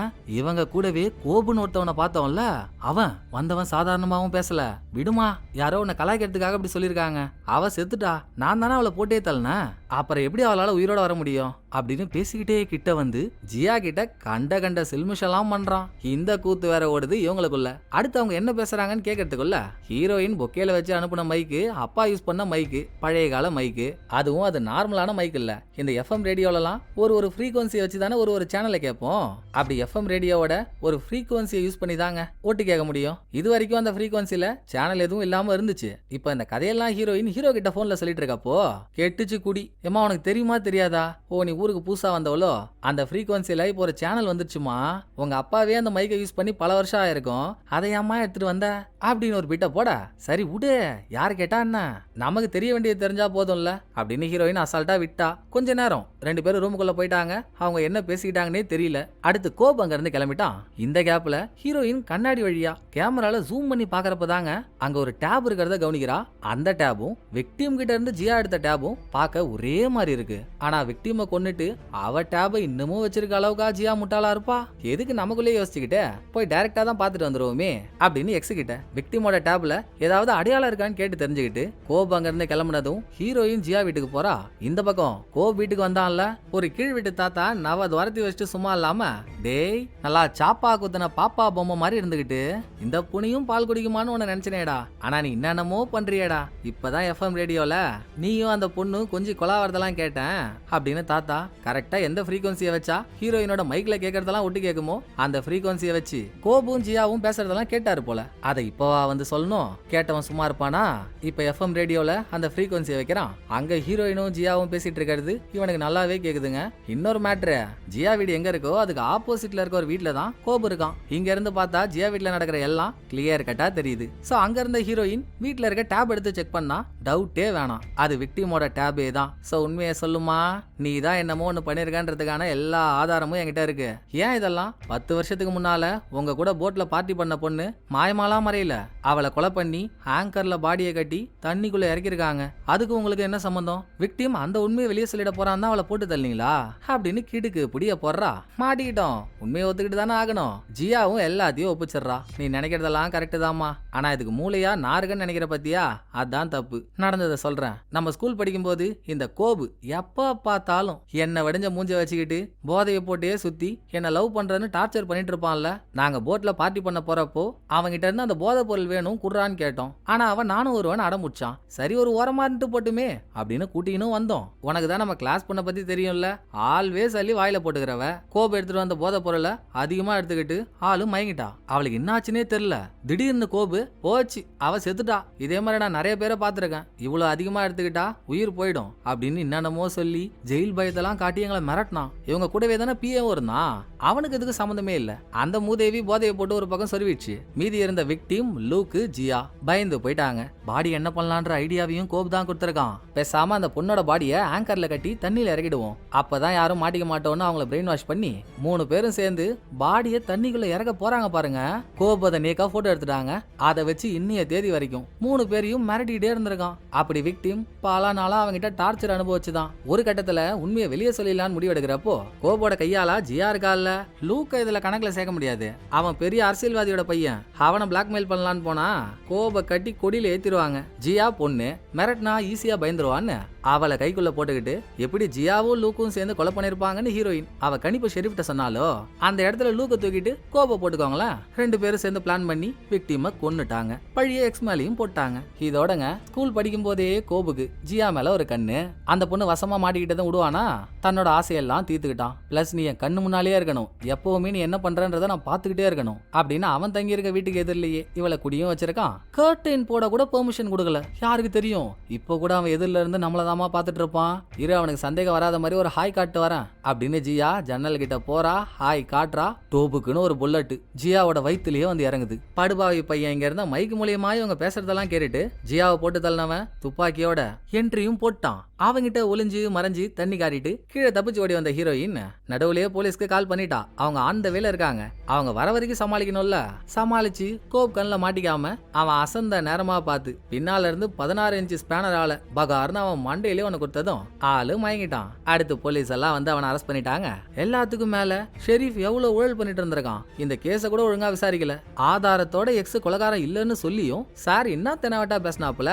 இவங்க கூடவே கோபுன்னு ஒருத்தவனை பார்த்தோம்ல, அவன் வந்தவன் சாதாரணமாவும் பேசல, விடுமா யாரோ உன்னை கலாய்க்கிறதுக்காக அப்படி சொல்லியிருக்காங்க, அவ செத்துட்டா, நான் தானே அவளை போட்டே தள்ளனேன், அப்புறம் எப்படி அவளால உயிரோட வர முடியும் அப்படின்னு பேசிக்கிட்டே கிட்ட வந்து ஜியா கிட்ட கண்ட கண்ட சில்மிஷெல்லாம் பண்றான். இந்த கூத்து வேற ஓடுது இவங்களுக்குள்ள. அடுத்து அவங்க என்ன பேசுறாங்கன்னு கேட்கறதுக்குள்ள ஹீரோயின் பொக்கேல வச்சு அனுப்புன மைக்கு அப்பா யூஸ் பண்ண மைக்கு, பழைய கால மைக்கு, அதுவும் அது நார்மலான மைக் இல்ல. இந்த எஃப்எம் ரேடியோலாம் ஒரு ஃப்ரீக்வன்சியை வச்சு தானே ஒரு சேனலை கேட்போம். அப்படி எஃப்எம் ரேடியோவோட ஒரு ஃப்ரீக்வன்சியை யூஸ் பண்ணி தாங்க ஓட்டு கேட்க முடியும். இது வரைக்கும் அந்த ஃப்ரீக்வன்சில சேனல் எதுவும் இல்லாம இருந்துச்சு. இப்போ இந்த கதையெல்லாம் ஹீரோயின் ஹீரோ கிட்ட போன்ல சொல்லிட்டு இருக்கப்போ கெட்டுச்சு குடி, ஏமா உனக்கு தெரியுமா தெரியாதா, ஓ நீ ஊருக்கு புதுசா வந்தவளோ, அந்த ஃப்ரீக்வன்சில இப்போ ஒரு சேனல் வந்துருச்சுமா, உங்க அப்பாவே அந்த மைக்கை யூஸ் பண்ணி பல வருஷம் ஆயிருக்கும், அதை அம்மா எடுத்துட்டு வந்த அப்படின்னு ஒரு பிட்ட போட, சரி விடு யாரு கேட்டா என்ன, நமக்கு தெரிய வேண்டியது தெரிஞ்சா போதும்ல அப்படின்னு ஹீரோயின் அசால்ட்டா விட்டா. கொஞ்ச நேரம் ரெண்டு பேரும் ரூமுக்குள்ள போயிட்டாங்க. அவங்க என்ன பேசிக்கிட்டாங்கன்னே தெரியல. அடுத்து கோப் அங்க இருந்து கிளம்பிட்டான். இந்த கேப்ல ஹீரோயின் கண்ணாடி வழியா கேமரால ஜூம் பண்ணி பாக்குறப்பதாங்க அங்க ஒரு டேப் இருக்கிறத கவனிக்கிறா. அந்த டேபும் விக்டிம் கிட்ட இருந்து ஜியா எடுத்த டேபும் பார்க்க ஒரே மாதிரி இருக்கு. ஆனா விக்டிமை கொன்னுட்டு அவ டேபை இன்னமும் வச்சிருக்க அளவுக்கா ஜியா முட்டாளா இருப்பா? எதுக்கு நமக்குள்ளே யோசிச்சுக்கிட்டே போய் டைரக்டா தான் பாத்துட்டு வந்துருவோமே அப்படின்னு எக்ஸ் கிட்ட விக்டிமோட டேப்ல ஏதாவது அடையாளம் இருக்கான்னு கேட்டு தெரிஞ்சுக்கிட்டு கோப் அங்க இருந்து கிளம்புனதும் ஹீரோயின் ஜியா வீட்டுக்கு போறா. இந்த பக்கம் கோப் வீட்டுக்கு வந்தான்ல ஒரு கீழ் வீட்டு தாத்தா நவ துரத்தி வச்சுட்டு சும்மா இல்லாம, டேய் நல்லா சாப்பா குத்துன பாப்பா பொம்மை மாதிரி இருந்துகிட்டு இந்த புனியும் பால் குடிக்குமான்னு உன்னை நினைச்சனேடா, ஆனா நீ என்னென்னமோ பண்றியடா, இப்பதான் எஃப்எம் ரேடியோல நீயும் அந்த பொண்ணு கொஞ்சம் கொலாவறதெல்லாம் கேட்டேன் அப்படின்னு தாத்தா கரெக்டா எந்த ஃப்ரீக்வன்சியை வச்சா ஹீரோயினோட மைக்ல கேட்கறதெல்லாம் ஒட்டி கேட்குமோ அந்த ஃப்ரீக்வன்சியை வச்சு கோபும் ஜியாவும் பேசுறதெல்லாம் கேட்டாரு போல. அதை இப்பவா வந்து சொல்லணும், கேட்டவன் சும்மா இருப்பானா? இப்ப எஃப்எம் ரேடியோல அந்த ஃப்ரீக்வன்சியை வைக்கிறான். அங்க ஹீரோயினும் ஜியாவும் பேசிட்டு இருக்கிறது இவனுக்கு நல்லாவே கேக்குதுங்க. இன்னொரு மேட்ரு, ஜியா வீடு எங்க இருக்கோ அதுக்கு ஆப்போசிட்ல இருக்க ஒரு வீட்ல தான் கோபு இருக்கான். இங்க இருந்து பார்த்தா ஜியா வீட்ல நடக்கிற எல்லாம் கிளியர் கட்டா தெரியுது. சோ அங்க இருந்த ஹீரோயின் வீட்ல இருக்க டேப் எடுத்து செக் பண்ணா டவுட்டே வேணாம், அது விக்டிமோட டேபே தான். சோ உண்மையை சொல்லுமா, நீ தான் என்னமோ ஒன்று பண்ணிருக்கான்றதுக்கான எல்லா ஆதாரமும் என்கிட்ட இருக்கு. ஏன் இதெல்லாம் 10 வருஷத்துக்கு முன்னால உங்க கூட போட்ல பார்ட்டி பண்ண பொண்ணு மாயமாலாம் மறையில, அவளை கொலை பண்ணி ஆங்கர்ல பாடியை கட்டி தண்ணிக்குள்ள இறக்கிருக்காங்க, அதுக்கு உங்களுக்கு என்ன சம்பந்தம்? விக்டிம் அந்த உண்மையை வெளியே சொல்லிட போறான் அவளை போட்டு தள்ளீங்களா அப்படின்னு கிடுக்கு புடிய போடுறா. மாட்டிக்கிட்டோம், உண்மையை ஒத்துக்கிட்டு தானே ஆகணும். ஜியாவும் எல்லாத்தையும் ஒப்பிச்சிடுறா. நீ நினைக்கிறதெல்லாம் கரெக்டு தாமா, ஆனா இதுக்கு மூளையா நாருகன்னு நினைக்கிற பத்தியா, அதான் தப்பு. நடந்ததை சொல்றேன். நம்ம ஸ்கூல் படிக்கும் போது இந்த கோபு எப்ப பார்த்தாலும் என்ன வடிஞ்ச மூஞ்ச வச்சுக்கிட்டு போதையை போட்டே சுத்தி என்ன லவ் பண்றேன்னு டார்ச்சர் பண்ணிட்டு இருப்பான்ல. நாங்க போட்ல பார்ட்டி பண்ண போறப்போ அவங்கிட்ட இருந்து அந்த போதை பொருள் வேணும் குடுறான்னு கேட்டோம். ஆனா அவன் நானும் ஒருவன் அடமுடிச்சான். சரி ஒரு ஓரமா இருந்துட்டு போட்டுமே அப்படின்னு கூட்டினும் வந்தோம். உனக்கு தான் நம்ம கிளாஸ் பண்ண பத்தி தெரியும்ல, ஆல்வேஸ் அள்ளி வாயில போட்டுக்கிறவ கோபு எடுத்துட்டு வந்த போதை பொருளை அதிகமா எடுத்துக்கிட்டு ஆளு மயங்கிட்டா. அவளுக்கு என்னாச்சுன்னே தெரியல, திடீர்னு கோபு போச்சு, அவ செத்துட்டா. இதே மாதிரி நான் நிறைய பேரை பார்த்திருக்கேன், இவ்வளவு அதிகமா எடுத்துக்கிட்டா உயிர் போயிடும் அப்படின்னு என்னென்னமோ சொல்லி ஜெயில் பயத்தெல்லாம் காட்டி எங்களை மிரட்டினான். இவங்க கூடவே தானே பிஏவும் இருந்தான், அவனுக்கு இதுக்கு சம்மந்தமே இல்ல. அந்த மூதேவி போதையை போட்டு ஒரு பக்கம் சொருவிடுச்சு. மீதி இருந்த விக்டிம் லூக்கு ஜியா பயந்து போயிட்டாங்க. பாடி என்ன பண்ணலான்ற ஐடியாவையும் கோப் தான் கொடுத்துருக்கான். பேசாம அந்த பொண்ணோட பாடியை ஆங்கர்ல கட்டி தண்ணியில இறக்கிடுவோம், அப்பதான் யாரும் மாட்டிக்க மாட்டோம்னு அவங்கள பிரெயின் வாஷ் பண்ணி 3 பேரும் சேர்ந்து பாடியை தண்ணிக்குள்ள இறக்க போறாங்க பாருங்க. கோப் அதை நேக்கா போட்டோ எடுத்துட்டாங்க. அதை வச்சு இன்னைய தேதி வரைக்கும் 3 பேரையும் மிரட்டிட்டே இருந்திருக்கான். அப்படி விக்டிம் பல நாளா அவங்கிட்ட டார்ச்சர் அனுபவிச்சுதான் ஒரு கட்டத்துல உண்மையை வெளியே சொல்லிடலான்னு முடிவெடுக்கிறப்போ கோபோட கையால ஜியா இருக்கால, லூக்க இதுல கணக்குல சேர்க்க முடியாது. அவன் பெரிய அரசியல்வாதியோட பையன், அவனை பிளாக்மெயில் பண்ணலான்னு போனா கோப கட்டி கொடியில ஏத்திடுவாங்க. ஜியா பொண்ணு, மிரட்னா ஈஸியா பயந்துருவான்னு அவளை கைக்குள்ள போட்டுக்கிட்டு எப்படி ஜியாவும் லூக்கும் சேர்ந்து கொலை பண்ணிருப்பாங்கன்னு ஹீரோயின் அவ கணிப்பு ஷெரீஃப்ட்ட சொன்னாலோ அந்த இடத்துல லூக்க தூக்கிட்டு கோப போட்டுக்கோங்களா. 2 பேரும் சேர்ந்து பிளான் பண்ணி விக்டிம கொன்னுட்டாங்க. பழிய எக்ஸ் மேலையும் போட்டாங்க. இதோடங்க ஸ்கூல் படிக்கும் போதே கோபுக்கு ஜியா மேல ஒரு கண்ணு. அந்த பொண்ணு வசமா மாட்டிக்கிட்டதும் விடுவானா, தன்னோட ஆசையெல்லாம் தீர்த்துக்கிட்டான். பிளஸ் நீ என் கண்ணு முன்னாலேயே இருக்கணும், எப்பவுமே நீ என்ன பண்றன்றத நான் பாத்துக்கிட்டே இருக்கணும் அப்படின்னு அவன் தங்கி இருக்க வீட்டுக்கு எதிரிலேயே இவளை குடியும் வச்சிருக்கான். கர்டைன் போட கூட பெர்மிஷன் கொடுக்கல. யாருக்கு தெரியும், இப்போ கூட அவன் எதிரில இருந்து நம்மளதாமா பாத்துட்டு இருப்பான். இரு அவனுக்கு சந்தேகம் வராத மாதிரி ஒரு ஹாய் காட்டு வரேன் அப்படின்னு ஜியா ஜன்னல் கிட்ட போறா. ஹாய் காட்டுறா. டோப்புக்குன்னு ஒரு புல்லட் ஜியாவோட வயிற்றுலயே வந்து இறங்குது. படுபாவி பையன் இங்க இருந்த மைக் மூலியமா இவங்க பேசுறதெல்லாம் கேட்டுட்டு ஜியாவை போட்டு தள்ளினவன் துப்பாக்கியோட என்ட்ரியும் போட்டான். அவங்கிட்ட ஒளிஞ்சு மறைஞ்சு தண்ணி காட்டிட்டு கீழே தப்பிச்சு ஓடி வந்த ஹீரோயின் நடுவுலயே போலீஸ்க்கு கால் பண்ணிட்டா. அவங்க அந்த வேலை இருக்காங்க, அவங்க வர வரைக்கும் சமாளிக்கணும்ல. சமாளிச்சு கோப் கண்ணில் மாட்டிக்காம அவன் அசந்த நேரமா பார்த்து பின்னால இருந்து 16 இன்ச்சு ஸ்பேனர் ஆள பகார்னு அவன் மண்டையிலே ஒன்னு கொடுத்ததும் ஆளு மயங்கிட்டான். அடுத்து போலீஸ் எல்லாம் வந்து அவனை அரெஸ்ட் பண்ணிட்டாங்க. எல்லாத்துக்கும் மேல ஷெரீப் எவ்வளவு ஊழல் பண்ணிட்டு இருந்திருக்கான். இந்த கேஸ கூட ஒழுங்கா விசாரிக்கல. ஆதாரத்தோட எக்ஸ் கொலகாரம் இல்லன்னு சொல்லியும் சார் என்ன தெனாவட்டா பேசினாப்புல.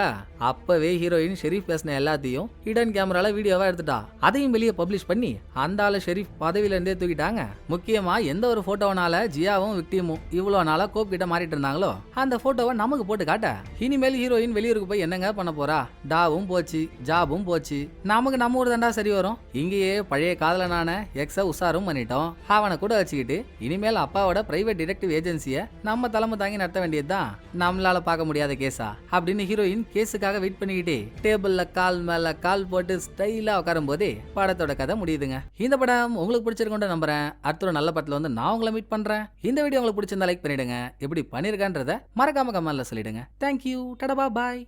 அப்பவே ஹீரோயின் ஷெரீப் பேசின எல்லாத்தையும் ஹிடன் கேமரால வீடியோவா எடுத்துட்டா. அதையும் வெளியே பப்ளிஷ் பண்ணி அந்த ஆளு ஷெரீப் பதவியில இருந்தே தூக்கிட்டாங்க. முக்கியமா எந்த ஒரு போட்டோனால ஜியாவும் விக்டிமும் இவ்வளவு நாளா கோப் கிட்ட மாறிட்டு இருந்தாங்களோ அந்த போட்டோவை நமக்கு போட்டு காட்ட. இனிமேல் ஹீரோயின் வெளியூருக்கு போய் என்னங்க பண்ண போறா? டாவும் போச்சு, ஜாபும் போச்சு. நமக்கு நம்ம ஊர் தாண்டா சரி வரும். இங்கேயே பழைய காதலனான எக்ஸ உசாரும் பண்ணிட்டோம். அவனை கூட வச்சுக்கிட்டு இனிமேல் அப்பாவோட பிரைவேட் டிடெக்டிவ் ஏஜென்சிய நம்ம தலைமை தாங்கி நடத்த வேண்டியதுதான். நம்மளால பார்க்க முடியாத கேஸா அப்படின்னு ஹீரோயின் கேஸுக்காக வெயிட் பண்ணிக்கிட்டே டேபிள்ல கால் மேல கால் போட்டு ஸ்டைலா உட்காரும் போதே படத்தோட கதை முடியுதுங்க. இந்த படம் உங்களுக்கு பிடிச்சிருக்கோன்னு நம்புறேன். அடுத்த ஒரு நல்ல படத்துல வந்து நான் உங்களை மீட் பண்றேன். இந்த வீடியோ உங்களுக்கு பிடிச்சிருந்தா லைக் பண்ணிடுங்க. எப்படி பண்ணிருக்கான்றத மறக்காம கமெண்ட்ல சொல்லிடுங்க. தேங்க்யூ. டடா பாய்.